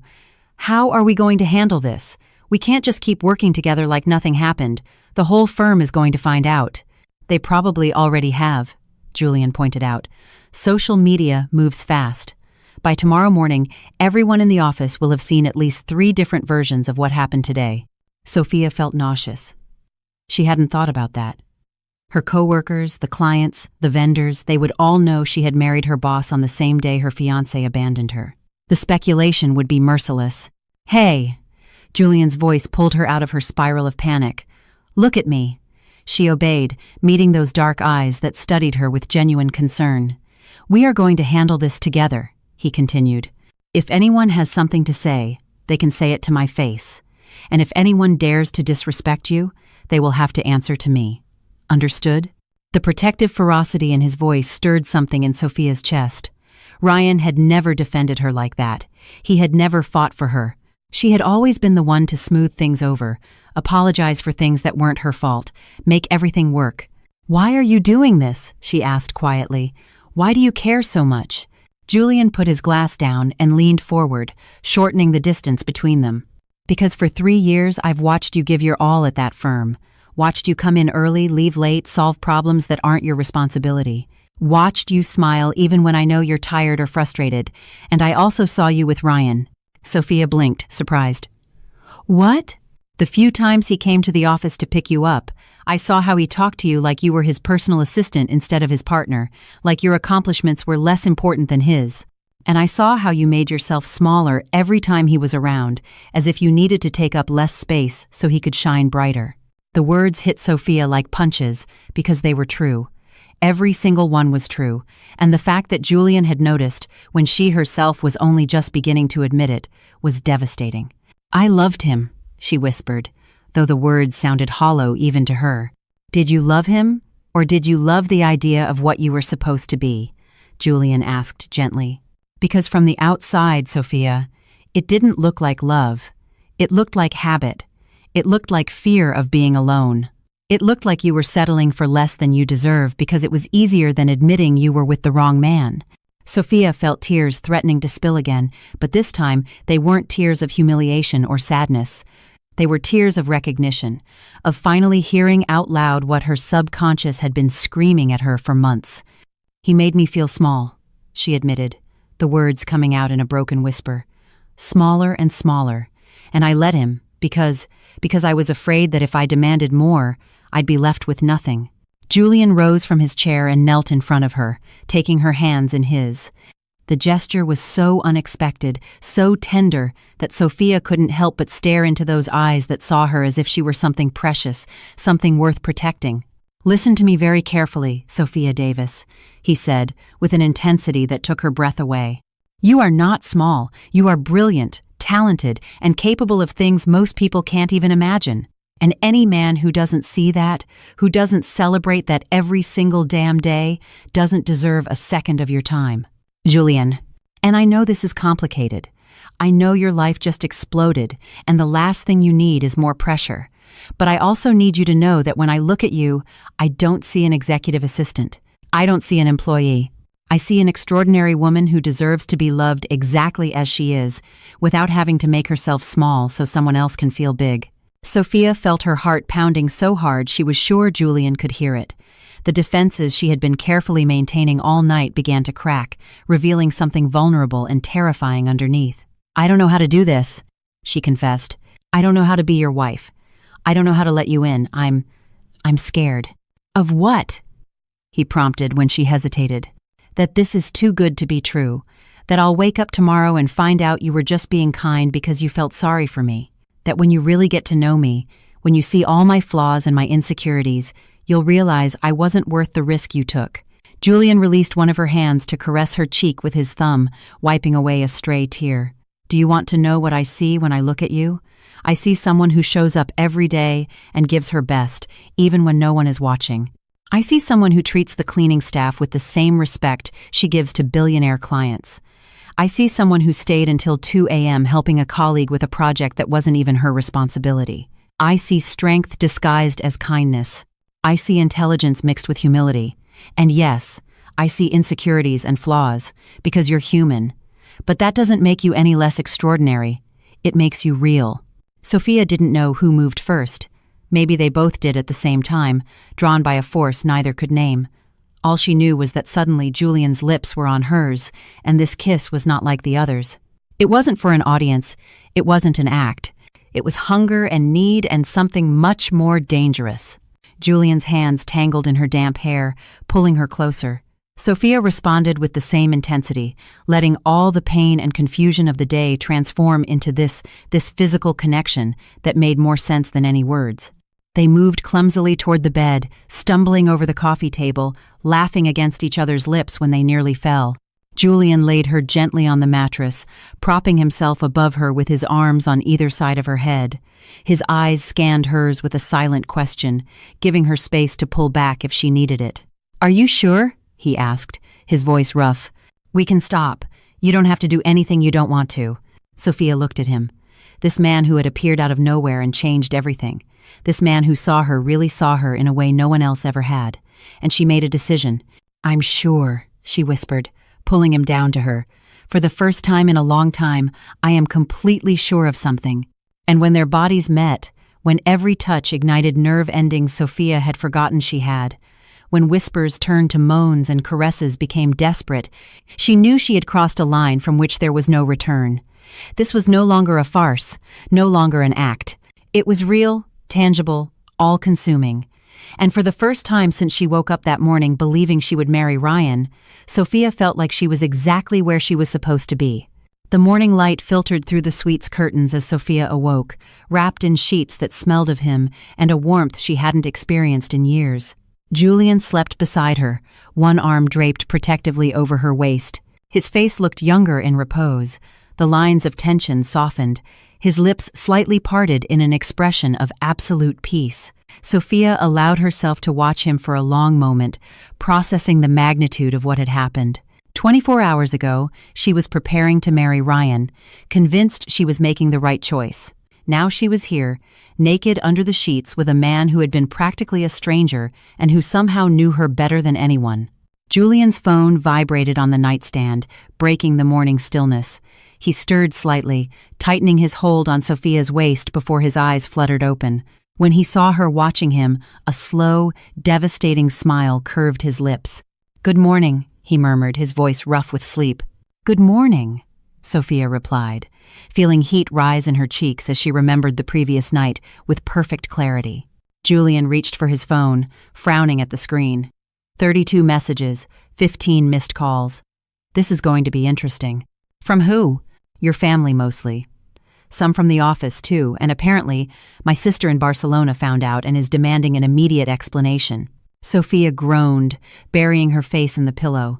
A: How are we going to handle this? We can't just keep working together like nothing happened. The whole firm is going to find out. They probably already have, Julian pointed out. Social media moves fast. By tomorrow morning, everyone in the office will have seen at least 3 different versions of what happened today. Sophia felt nauseous. She hadn't thought about that. Her coworkers, the clients, the vendors, they would all know she had married her boss on the same day her fiancé abandoned her. The speculation would be merciless. Hey! Julian's voice pulled her out of her spiral of panic. Look at me. She obeyed, meeting those dark eyes that studied her with genuine concern. We are going to handle this together, he continued. If anyone has something to say, they can say it to my face. And if anyone dares to disrespect you, they will have to answer to me. Understood? The protective ferocity in his voice stirred something in Sophia's chest. Ryan had never defended her like that. He had never fought for her. She had always been the one to smooth things over, apologize for things that weren't her fault, make everything work. Why are you doing this? She asked quietly. Why do you care so much? Julian put his glass down and leaned forward, shortening the distance between them. Because for 3 years I've watched you give your all at that firm. Watched you come in early, leave late, solve problems that aren't your responsibility. Watched you smile even when I know you're tired or frustrated. And I also saw you with Ryan. Sophia blinked, surprised. What? The few times he came to the office to pick you up, I saw how he talked to you like you were his personal assistant instead of his partner, like your accomplishments were less important than his. And I saw how you made yourself smaller every time he was around, as if you needed to take up less space so he could shine brighter. The words hit Sophia like punches because they were true. Every single one was true, and the fact that Julian had noticed, when she herself was only just beginning to admit it, was devastating. I loved him, she whispered, though the words sounded hollow even to her. Did you love him, or did you love the idea of what you were supposed to be? Julian asked gently. Because from the outside, Sophia, it didn't look like love. It looked like habit. It looked like fear of being alone. It looked like you were settling for less than you deserve because it was easier than admitting you were with the wrong man. Sophia felt tears threatening to spill again, but this time they weren't tears of humiliation or sadness. They were tears of recognition, of finally hearing out loud what her subconscious had been screaming at her for months. He made me feel small, she admitted, the words coming out in a broken whisper. Smaller and smaller, and I let him because I was afraid that if I demanded more, I'd be left with nothing. Julian rose from his chair and knelt in front of her, taking her hands in his. The gesture was so unexpected, so tender, that Sophia couldn't help but stare into those eyes that saw her as if she were something precious, something worth protecting. Listen to me very carefully, Sophia Davis, he said, with an intensity that took her breath away. You are not small. You are brilliant, talented, and capable of things most people can't even imagine. And any man who doesn't see that, who doesn't celebrate that every single damn day, doesn't deserve a second of your time. Julian, and I know this is complicated. I know your life just exploded, and the last thing you need is more pressure. But I also need you to know that when I look at you, I don't see an executive assistant. I don't see an employee. I see an extraordinary woman who deserves to be loved exactly as she is, without having to make herself small so someone else can feel big. Sophia felt her heart pounding so hard she was sure Julian could hear it. The defenses she had been carefully maintaining all night began to crack, revealing something vulnerable and terrifying underneath. I don't know how to do this, she confessed. I don't know how to be your wife. I don't know how to let you in. I'm scared. Of what? He prompted when she hesitated. That this is too good to be true. That I'll wake up tomorrow and find out you were just being kind because you felt sorry for me. That when you really get to know me, when you see all my flaws and my insecurities, you'll realize I wasn't worth the risk you took. Julian released one of her hands to caress her cheek with his thumb, wiping away a stray tear. Do you want to know what I see when I look at you? I see someone who shows up every day and gives her best, even when no one is watching. I see someone who treats the cleaning staff with the same respect she gives to billionaire clients. I see someone who stayed until 2 a.m. helping a colleague with a project that wasn't even her responsibility. I see strength disguised as kindness. I see intelligence mixed with humility. And yes, I see insecurities and flaws, because you're human. But that doesn't make you any less extraordinary. It makes you real." Sophia didn't know who moved first. Maybe they both did at the same time, drawn by a force neither could name. All she knew was that suddenly Julian's lips were on hers, and this kiss was not like the others. It wasn't for an audience. It wasn't an act. It was hunger and need and something much more dangerous. Julian's hands tangled in her damp hair, pulling her closer. Sophia responded with the same intensity, letting all the pain and confusion of the day transform into this physical connection that made more sense than any words. They moved clumsily toward the bed, stumbling over the coffee table, laughing against each other's lips when they nearly fell. Julian laid her gently on the mattress, propping himself above her with his arms on either side of her head. His eyes scanned hers with a silent question, giving her space to pull back if she needed it. "Are you sure?" he asked, his voice rough. "We can stop. You don't have to do anything you don't want to." Sophia looked at him. This man who had appeared out of nowhere and changed everything. This man who really saw her in a way no one else ever had. And she made a decision. "I'm sure," she whispered, pulling him down to her. "For the first time in a long time, I am completely sure of something." And when their bodies met, when every touch ignited nerve endings Sophia had forgotten she had, when whispers turned to moans and caresses became desperate, she knew she had crossed a line from which there was no return. This was no longer a farce, no longer an act. It was real, tangible, all-consuming. And for the first time since she woke up that morning believing she would marry Ryan, Sophia felt like she was exactly where she was supposed to be. The morning light filtered through the suite's curtains as Sophia awoke, wrapped in sheets that smelled of him and a warmth she hadn't experienced in years. Julian slept beside her, one arm draped protectively over her waist. His face looked younger in repose. The lines of tension softened, his lips slightly parted in an expression of absolute peace. Sophia allowed herself to watch him for a long moment, processing the magnitude of what had happened. 24 hours ago, she was preparing to marry Ryan, convinced she was making the right choice. Now she was here, naked under the sheets with a man who had been practically a stranger and who somehow knew her better than anyone. Julian's phone vibrated on the nightstand, breaking the morning stillness. He stirred slightly, tightening his hold on Sophia's waist before his eyes fluttered open. When he saw her watching him, a slow, devastating smile curved his lips. "Good morning," he murmured, his voice rough with sleep. "Good morning," Sophia replied, feeling heat rise in her cheeks as she remembered the previous night with perfect clarity. Julian reached for his phone, frowning at the screen. 32 messages, 15 missed calls. "This is going to be interesting." "From who?" "Your family, mostly. Some from the office, too, and apparently, my sister in Barcelona found out and is demanding an immediate explanation." Sophia groaned, burying her face in the pillow.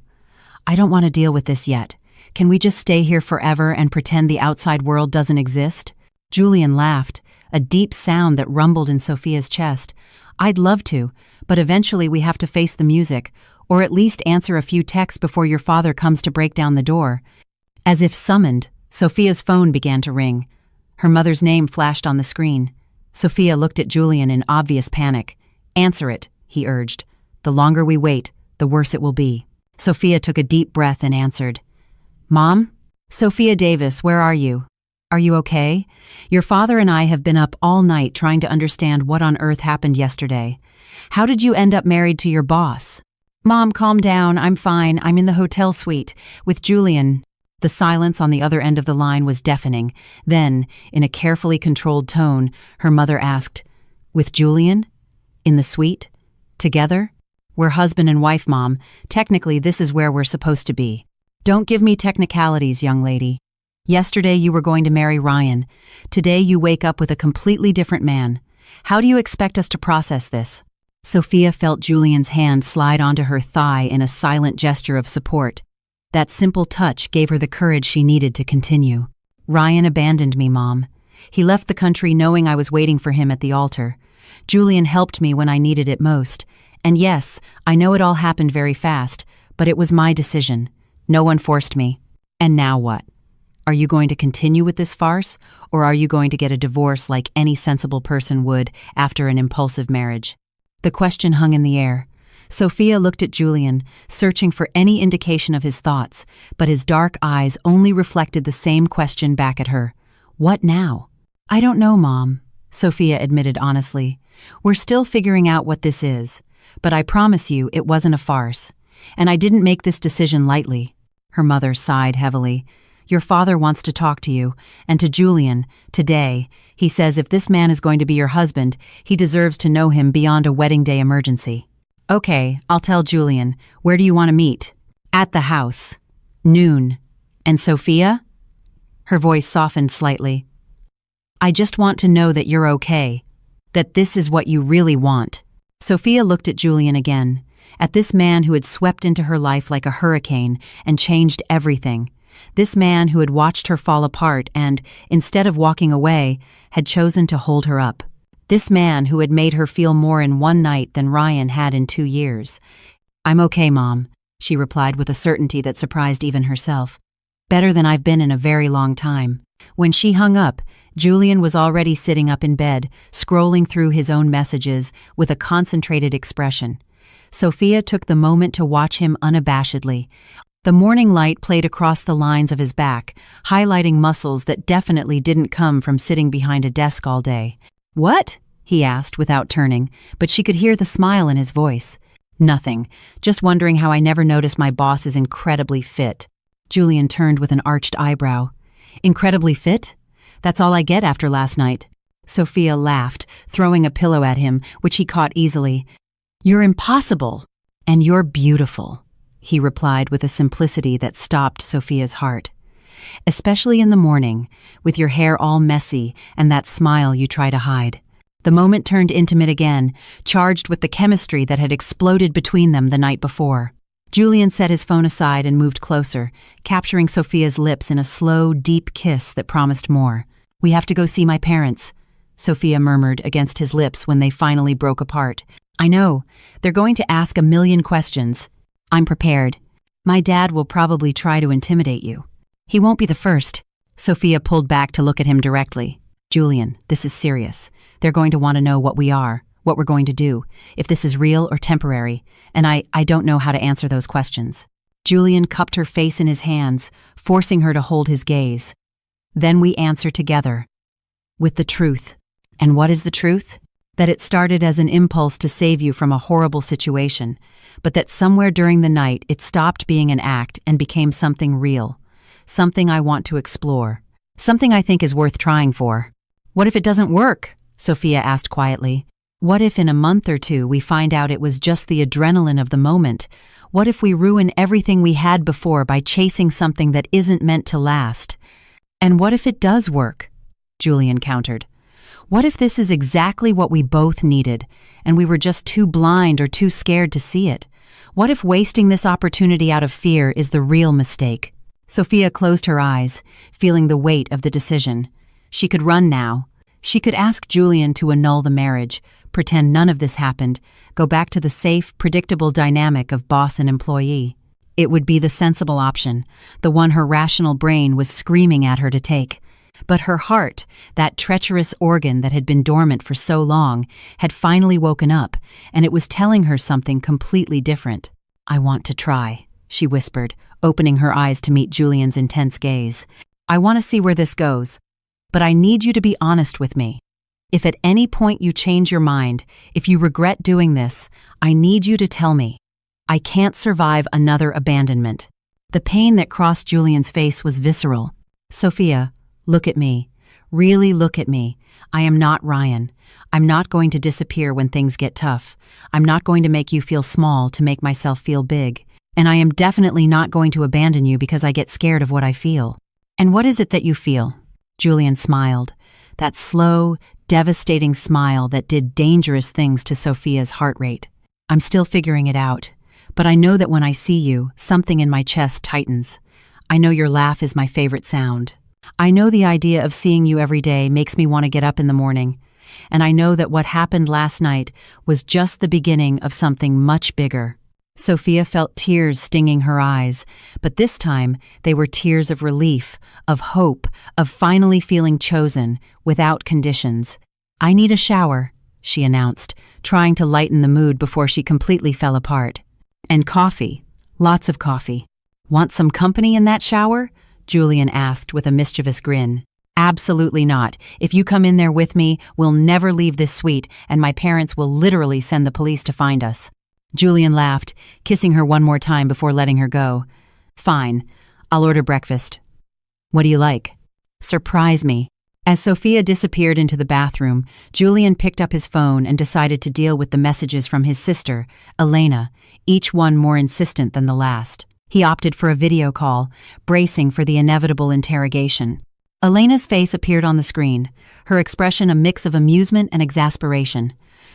A: "I don't want to deal with this yet. Can we just stay here forever and pretend the outside world doesn't exist?" Julian laughed, a deep sound that rumbled in Sophia's chest. "I'd love to, but eventually we have to face the music, or at least answer a few texts before your father comes to break down the door." As if summoned, Sophia's phone began to ring. Her mother's name flashed on the screen. Sophia looked at Julian in obvious panic. "Answer it," he urged. "The longer we wait, the worse it will be." Sophia took a deep breath and answered. "Mom? Sophia Davis, where are you? Are you okay? Your father and I have been up all night trying to understand what on earth happened yesterday. How did you end up married to your boss?" "Mom, calm down. I'm fine. I'm in the hotel suite with Julian." The silence on the other end of the line was deafening. Then, in a carefully controlled tone, her mother asked, "With Julian? In the suite? Together? We're husband and wife, Mom. Technically, this is where we're supposed to be." "Don't give me technicalities, young lady. Yesterday you were going to marry Ryan. Today you wake up with a completely different man. How do you expect us to process this?" Sophia felt Julian's hand slide onto her thigh in a silent gesture of support. That simple touch gave her the courage she needed to continue. "Ryan abandoned me, Mom. He left the country knowing I was waiting for him at the altar. Julian helped me when I needed it most. And yes, I know it all happened very fast, but it was my decision. No one forced me. And now what? Are you going to continue with this farce, or are you going to get a divorce like any sensible person would after an impulsive marriage?" The question hung in the air. Sophia looked at Julian, searching for any indication of his thoughts, but his dark eyes only reflected the same question back at her. What now? I don't know, Mom, Sophia admitted honestly. We're still figuring out what this is, but I promise you it wasn't a farce. And I didn't make this decision lightly. Her mother sighed heavily. Your father wants to talk to you, and to Julian, today. He says if this man is going to be your husband, he deserves to know him beyond a wedding day emergency. Okay, I'll tell Julian. Where do you want to meet? At the house. Noon. And Sophia? Her voice softened slightly. I just want to know that you're okay. That this is what you really want. Sophia looked at Julian again, at this man who had swept into her life like a hurricane and changed everything. This man who had watched her fall apart and, instead of walking away, had chosen to hold her up. This man who had made her feel more in one night than Ryan had in 2 years. I'm okay, Mom, she replied with a certainty that surprised even herself. Better than I've been in a very long time. When she hung up, Julian was already sitting up in bed, scrolling through his own messages with a concentrated expression. Sophia took the moment to watch him unabashedly. The morning light played across the lines of his back, highlighting muscles that definitely didn't come from sitting behind a desk all day. What? He asked without turning, but she could hear the smile in his voice. Nothing, just wondering how I never noticed my boss is incredibly fit. Julian turned with an arched eyebrow. Incredibly fit? That's all I get after last night. Sophia laughed, throwing a pillow at him, which he caught easily. You're impossible, and you're beautiful, he replied with a simplicity that stopped Sophia's heart. Especially in the morning, with your hair all messy and that smile you try to hide. The moment turned intimate again, charged with the chemistry that had exploded between them the night before. Julian set his phone aside and moved closer, capturing Sophia's lips in a slow, deep kiss that promised more. We have to go see my parents, Sophia murmured against his lips when they finally broke apart. I know, they're going to ask a million questions. I'm prepared. My dad will probably try to intimidate you. He won't be the first. Sophia pulled back to look at him directly. Julian, this is serious. They're going to want to know what we are, what we're going to do, if this is real or temporary, and I don't know how to answer those questions. Julian cupped her face in his hands, forcing her to hold his gaze. Then we answer together. With the truth. And what is the truth? That it started as an impulse to save you from a horrible situation, but that somewhere during the night it stopped being an act and became something real. Something I want to explore. Something I think is worth trying for. What if it doesn't work? Sophia asked quietly. What if in a month or two we find out it was just the adrenaline of the moment? What if we ruin everything we had before by chasing something that isn't meant to last? And what if it does work? Julian countered. What if this is exactly what we both needed, and we were just too blind or too scared to see it? What if wasting this opportunity out of fear is the real mistake? Sophia closed her eyes, feeling the weight of the decision. She could run now. She could ask Julian to annul the marriage, pretend none of this happened, go back to the safe, predictable dynamic of boss and employee. It would be the sensible option, the one her rational brain was screaming at her to take. But her heart, that treacherous organ that had been dormant for so long, had finally woken up, and it was telling her something completely different. I want to try, she whispered, opening her eyes to meet Julian's intense gaze. I want to see where this goes. But I need you to be honest with me. If at any point you change your mind, if you regret doing this, I need you to tell me. I can't survive another abandonment. The pain that crossed Julian's face was visceral. Sophia, look at me. Really look at me. I am not Ryan. I'm not going to disappear when things get tough. I'm not going to make you feel small to make myself feel big. And I am definitely not going to abandon you because I get scared of what I feel. And what is it that you feel? Julian smiled. That slow, devastating smile that did dangerous things to Sophia's heart rate. I'm still figuring it out. But I know that when I see you, something in my chest tightens. I know your laugh is my favorite sound. I know the idea of seeing you every day makes me want to get up in the morning. And I know that what happened last night was just the beginning of something much bigger. Sophia felt tears stinging her eyes, but this time they were tears of relief, of hope, of finally feeling chosen, without conditions. I need a shower, she announced, trying to lighten the mood before she completely fell apart. And coffee. Lots of coffee. Want some company in that shower? Julian asked with a mischievous grin. Absolutely not. If you come in there with me, we'll never leave this suite, and my parents will literally send the police to find us. Julian laughed, kissing her one more time before letting her go. Fine. I'll order breakfast. What do you like? Surprise me. As Sophia disappeared into the bathroom, Julian picked up his phone and decided to deal with the messages from his sister, Elena, each one more insistent than the last. He opted for a video call, bracing for the inevitable interrogation. Elena's face appeared on the screen, her expression a mix of amusement and exasperation.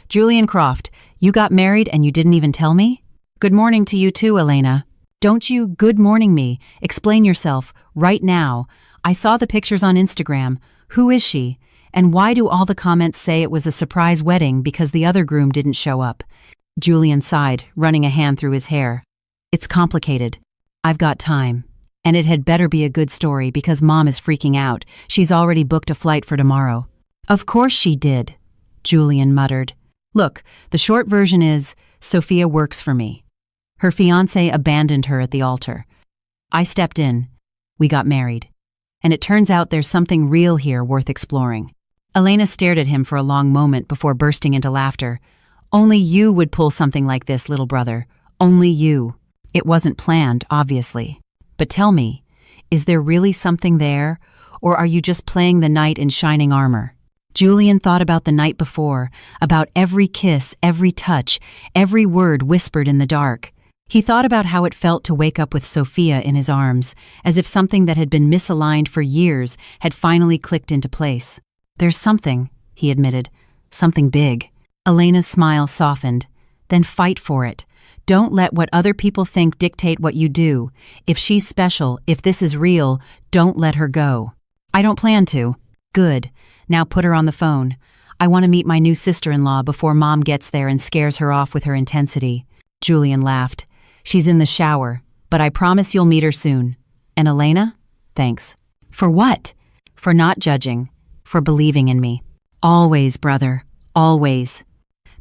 A: Julian Croft, you got married and you didn't even tell me? Good morning to you too, Elena. Don't you good morning me. Explain yourself, right now. I saw the pictures on Instagram. Who is she? And why do all the comments say it was a surprise wedding because the other groom didn't show up? Julian sighed, running a hand through his hair. It's complicated. I've got time. And it had better be a good story because Mom is freaking out. She's already booked a flight for tomorrow. Of course she did, Julian muttered. Look, the short version is, Sophia works for me. Her fiancé abandoned her at the altar. I stepped in. We got married. And it turns out there's something real here worth exploring. Elena stared at him for a long moment before bursting into laughter. Only you would pull something like this, little brother. Only you. It wasn't planned, obviously. But tell me, is there really something there, or are you just playing the knight in shining armor? Julian thought about the night before, about every kiss, every touch, every word whispered in the dark. He thought about how it felt to wake up with Sophia in his arms, as if something that had been misaligned for years had finally clicked into place. There's something, he admitted, something big. Elena's smile softened. Then fight for it. Don't let what other people think dictate what you do. If she's special, if this is real, don't let her go. I don't plan to. Good. Now put her on the phone. I want to meet my new sister-in-law before Mom gets there and scares her off with her intensity. Julian laughed. She's in the shower, but I promise you'll meet her soon. And Elena? Thanks. For what? For not judging. For believing in me. Always, brother. Always.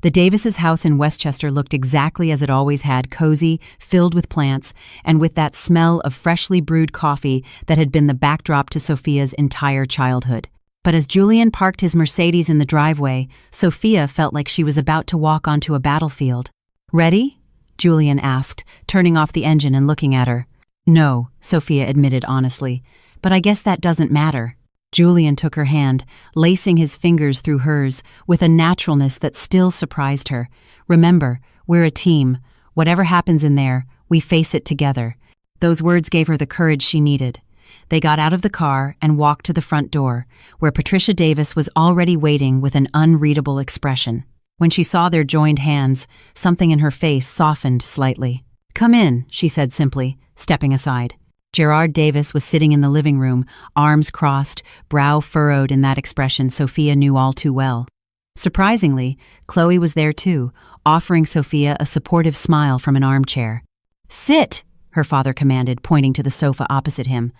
A: The Davises' house in Westchester looked exactly as it always had, cozy, filled with plants, and with that smell of freshly brewed coffee that had been the backdrop to Sophia's entire childhood. But as Julian parked his Mercedes in the driveway, Sophia felt like she was about to walk onto a battlefield. Ready? Julian asked, turning off the engine and looking at her. No, Sophia admitted honestly, but I guess that doesn't matter. Julian took her hand, lacing his fingers through hers with a naturalness that still surprised her. Remember, we're a team. Whatever happens in there, we face it together. Those words gave her the courage she needed. They got out of the car and walked to the front door, where Patricia Davis was already waiting with an unreadable expression. When she saw their joined hands, something in her face softened slightly. Come in, she said simply, stepping aside. Gerard Davis was sitting in the living room, arms crossed, brow furrowed in that expression Sophia knew all too well. Surprisingly, Chloe was there too, offering Sophia a supportive smile from an armchair. Sit, her father commanded, pointing to the sofa opposite him.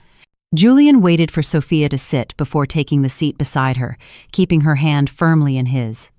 A: Julian waited for Sophia to sit before taking the seat beside her, keeping her hand firmly in his.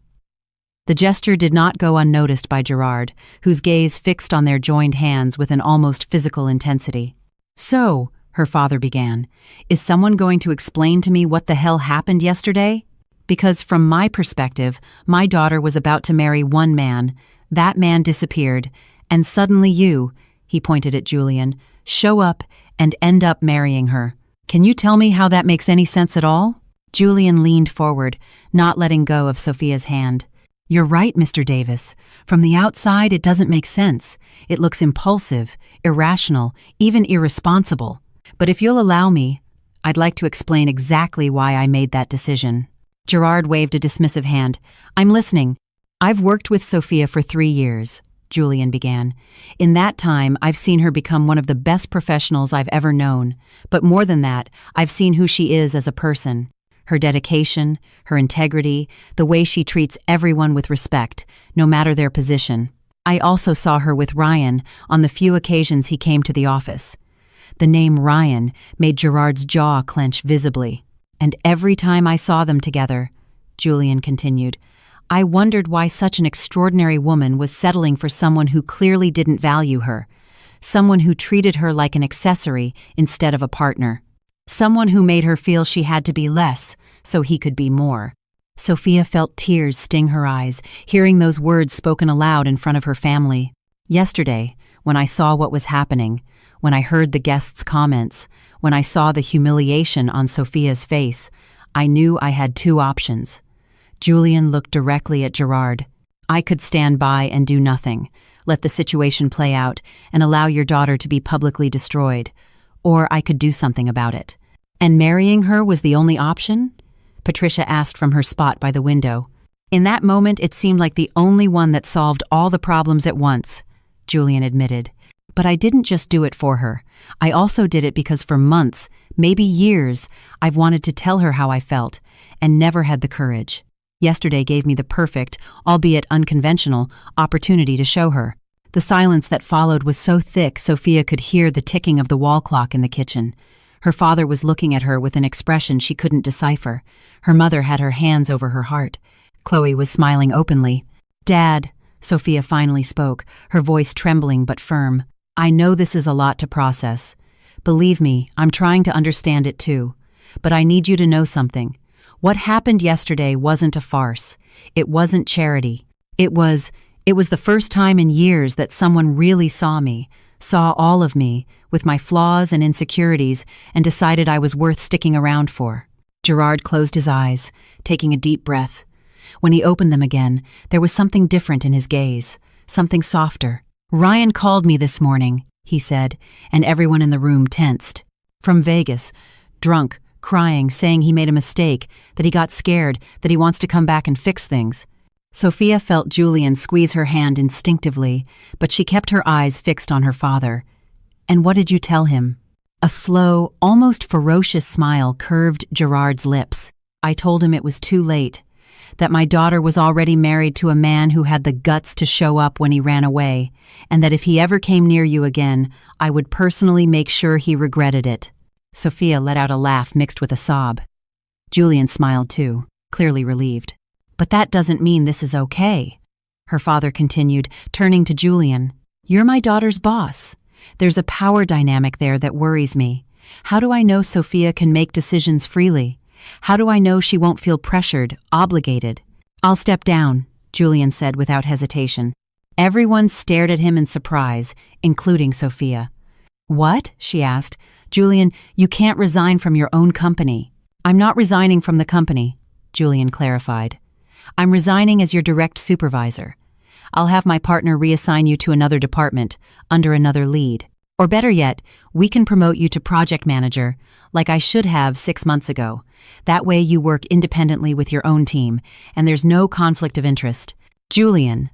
A: The gesture did not go unnoticed by Gerard, whose gaze fixed on their joined hands with an almost physical intensity. So, her father began, is someone going to explain to me what the hell happened yesterday? Because from my perspective, my daughter was about to marry one man, that man disappeared, and suddenly you, he pointed at Julian, show up and end up marrying her. Can you tell me how that makes any sense at all? Julian leaned forward, not letting go of Sophia's hand. You're right, Mr. Davis. From the outside, it doesn't make sense. It looks impulsive, irrational, even irresponsible. But if you'll allow me, I'd like to explain exactly why I made that decision. Gerard waved a dismissive hand. I'm listening. I've worked with Sophia for 3 years, Julian began. In that time, I've seen her become one of the best professionals I've ever known. But more than that, I've seen who she is as a person. Her dedication, her integrity, the way she treats everyone with respect, no matter their position. I also saw her with Ryan on the few occasions he came to the office. The name Ryan made Gerard's jaw clench visibly. And every time I saw them together, Julian continued, I wondered why such an extraordinary woman was settling for someone who clearly didn't value her, someone who treated her like an accessory instead of a partner, someone who made her feel she had to be less so he could be more. Sophia felt tears sting her eyes, hearing those words spoken aloud in front of her family. Yesterday, when I saw what was happening, when I heard the guests' comments, when I saw the humiliation on Sophia's face, I knew I had two options. Julian looked directly at Gerard. I could stand by and do nothing, let the situation play out, and allow your daughter to be publicly destroyed. Or I could do something about it. And marrying her was the only option? Patricia asked from her spot by the window. In that moment, it seemed like the only one that solved all the problems at once, Julian admitted. But I didn't just do it for her. I also did it because for months, maybe years, I've wanted to tell her how I felt, and never had the courage. Yesterday gave me the perfect, albeit unconventional, opportunity to show her. The silence that followed was so thick Sophia could hear the ticking of the wall clock in the kitchen. Her father was looking at her with an expression she couldn't decipher. Her mother had her hands over her heart. Chloe was smiling openly. "Dad," Sophia finally spoke, her voice trembling but firm. "I know this is a lot to process. Believe me, I'm trying to understand it too. But I need you to know something. What happened yesterday wasn't a farce. It wasn't charity. It was the first time in years that someone really saw me, saw all of me, with my flaws and insecurities, and decided I was worth sticking around for." Gerard closed his eyes, taking a deep breath. When he opened them again, there was something different in his gaze, something softer. "Ryan called me this morning," he said, and everyone in the room tensed. "From Vegas, drunk, crying, saying he made a mistake, that he got scared, that he wants to come back and fix things." Sophia felt Julian squeeze her hand instinctively, but she kept her eyes fixed on her father. "And what did you tell him?" A slow, almost ferocious smile curved Gerard's lips. "I told him it was too late, that my daughter was already married to a man who had the guts to show up when he ran away, and that if he ever came near you again, I would personally make sure he regretted it." Sophia let out a laugh mixed with a sob. Julian smiled too, clearly relieved. "But that doesn't mean this is okay," her father continued, turning to Julian. "You're my daughter's boss. There's a power dynamic there that worries me. How do I know Sophia can make decisions freely? How do I know she won't feel pressured, obligated?" "I'll step down," Julian said without hesitation. Everyone stared at him in surprise, including Sophia. "What?" she asked. "Julian, you can't resign from your own company." "I'm not resigning from the company," Julian clarified. "I'm resigning as your direct supervisor. I'll have my partner reassign you to another department, under another lead. Or better yet, we can promote you to project manager, like I should have 6 months ago. That way you work independently with your own team, and there's no conflict of interest." "Julian,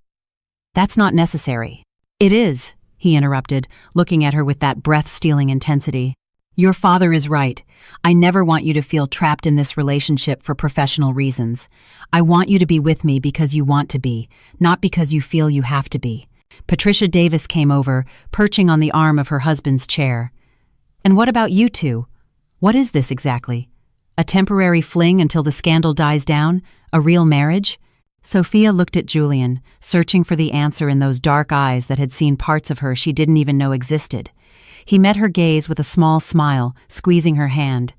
A: that's not necessary." "It is," he interrupted, looking at her with that breath-stealing intensity. "Your father is right. I never want you to feel trapped in this relationship for professional reasons. I want you to be with me because you want to be, not because you feel you have to be." Patricia Davis came over, perching on the arm of her husband's chair. "And what about you two? What is this exactly? A temporary fling until the scandal dies down? A real marriage?" Sophia looked at Julian, searching for the answer in those dark eyes that had seen parts of her she didn't even know existed. He met her gaze with a small smile, squeezing her hand.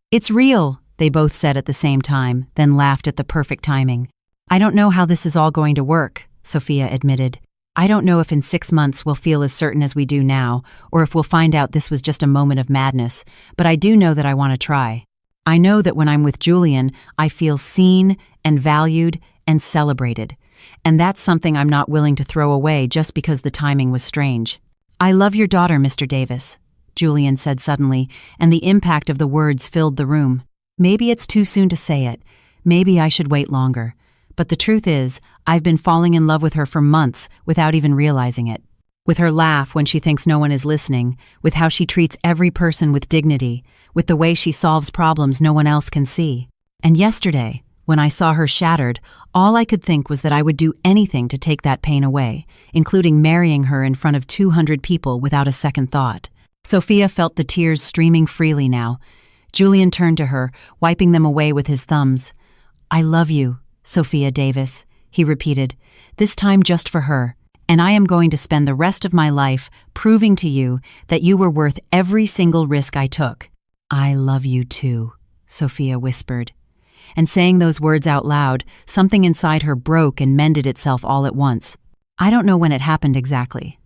A: "It's real," they both said at the same time, then laughed at the perfect timing. "I don't know how this is all going to work," Sophia admitted. "I don't know if in 6 months we'll feel as certain as we do now, or if we'll find out this was just a moment of madness, but I do know that I want to try. I know that when I'm with Julian, I feel seen and valued and celebrated, and that's something I'm not willing to throw away just because the timing was strange." "I love your daughter, Mr. Davis," Julian said suddenly, and the impact of the words filled the room. "Maybe it's too soon to say it. Maybe I should wait longer. But the truth is, I've been falling in love with her for months without even realizing it. With her laugh when she thinks no one is listening, with how she treats every person with dignity, with the way she solves problems no one else can see. And yesterday, when I saw her shattered, all I could think was that I would do anything to take that pain away, including marrying her in front of 200 people without a second thought." Sophia felt the tears streaming freely now. Julian turned to her, wiping them away with his thumbs. "I love you, Sophia Davis," he repeated, this time just for her. And I am going to spend the rest of my life proving to you that you were worth every single risk I took. I love you too, Sophia whispered. And saying those words out loud, something inside her broke and mended itself all at once. I don't know when it happened exactly.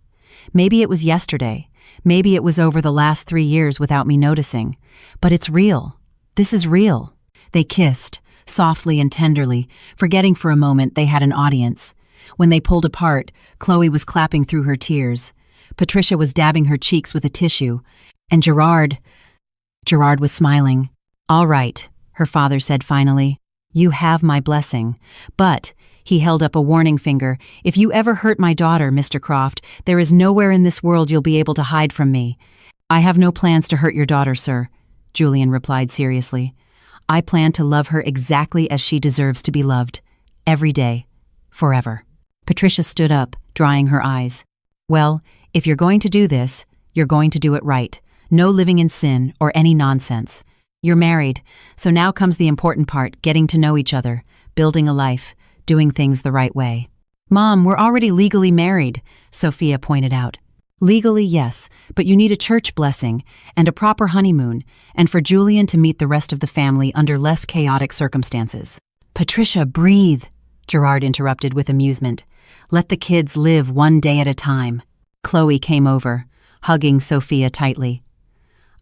A: Maybe it was yesterday. Maybe it was over the last 3 years without me noticing. But it's real. This is real. They kissed, softly and tenderly, forgetting for a moment they had an audience. When they pulled apart, Chloe was clapping through her tears. Patricia was dabbing her cheeks with a tissue. And Gerard was smiling. All right, her father said finally. You have my blessing. But, he held up a warning finger, if you ever hurt my daughter, Mr. Croft, there is nowhere in this world you'll be able to hide from me. I have no plans to hurt your daughter, sir, Julian replied seriously. I plan to love her exactly as she deserves to be loved. Every day. Forever. Patricia stood up, drying her eyes. Well, if you're going to do this, you're going to do it right. No living in sin or any nonsense. You're married, so now comes the important part, getting to know each other, building a life, doing things the right way. Mom, we're already legally married, Sophia pointed out. Legally, yes, but you need a church blessing and a proper honeymoon, and for Julian to meet the rest of the family under less chaotic circumstances. Patricia, breathe, Gerard interrupted with amusement. Let the kids live one day at a time. Chloe came over, hugging Sophia tightly.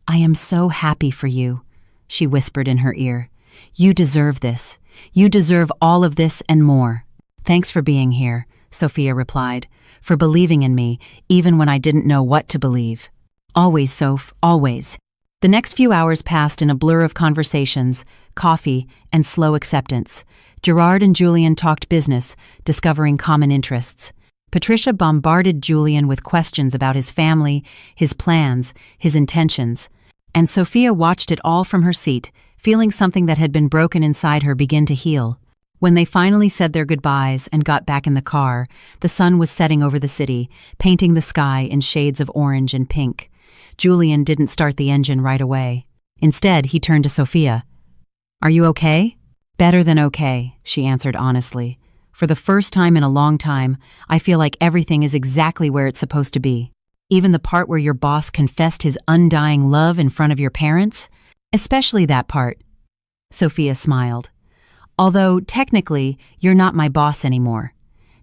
A: I am so happy for you, she whispered in her ear. You deserve this. You deserve all of this and more. Thanks for being here, Sophia replied, for believing in me, even when I didn't know what to believe. Always, Soph, always. The next few hours passed in a blur of conversations, coffee, and slow acceptance. Gerard and Julian talked business, discovering common interests. Patricia bombarded Julian with questions about his family, his plans, his intentions. And Sophia watched it all from her seat, feeling something that had been broken inside her begin to heal. When they finally said their goodbyes and got back in the car, the sun was setting over the city, painting the sky in shades of orange and pink. Julian didn't start the engine right away. Instead, he turned to Sophia. Are you okay? Better than okay, she answered honestly. For the first time in a long time, I feel like everything is exactly where it's supposed to be. Even the part where your boss confessed his undying love in front of your parents? Especially that part. Sophia smiled. Although, technically, you're not my boss anymore.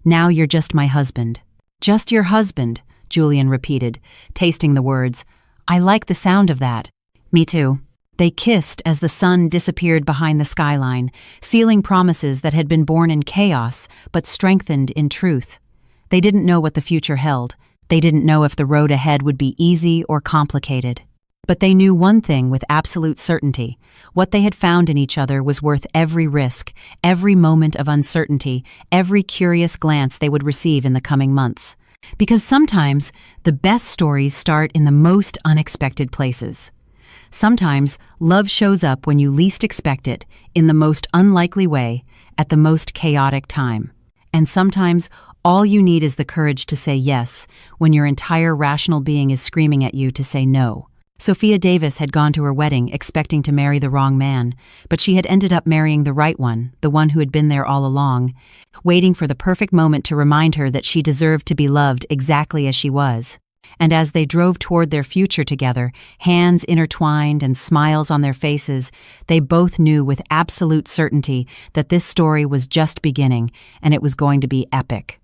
A: Now you're just my husband. Just your husband, Julian repeated, tasting the words. I like the sound of that. Me too. They kissed as the sun disappeared behind the skyline, sealing promises that had been born in chaos but strengthened in truth. They didn't know what the future held. They didn't know if the road ahead would be easy or complicated. But they knew one thing with absolute certainty. What they had found in each other was worth every risk, every moment of uncertainty, every curious glance they would receive in the coming months. Because sometimes, the best stories start in the most unexpected places. Sometimes, love shows up when you least expect it, in the most unlikely way, at the most chaotic time. And sometimes, all you need is the courage to say yes, when your entire rational being is screaming at you to say no. Sophia Davis had gone to her wedding expecting to marry the wrong man, but she had ended up marrying the right one, the one who had been there all along, waiting for the perfect moment to remind her that she deserved to be loved exactly as she was. And as they drove toward their future together, hands intertwined and smiles on their faces, they both knew with absolute certainty that this story was just beginning and it was going to be epic.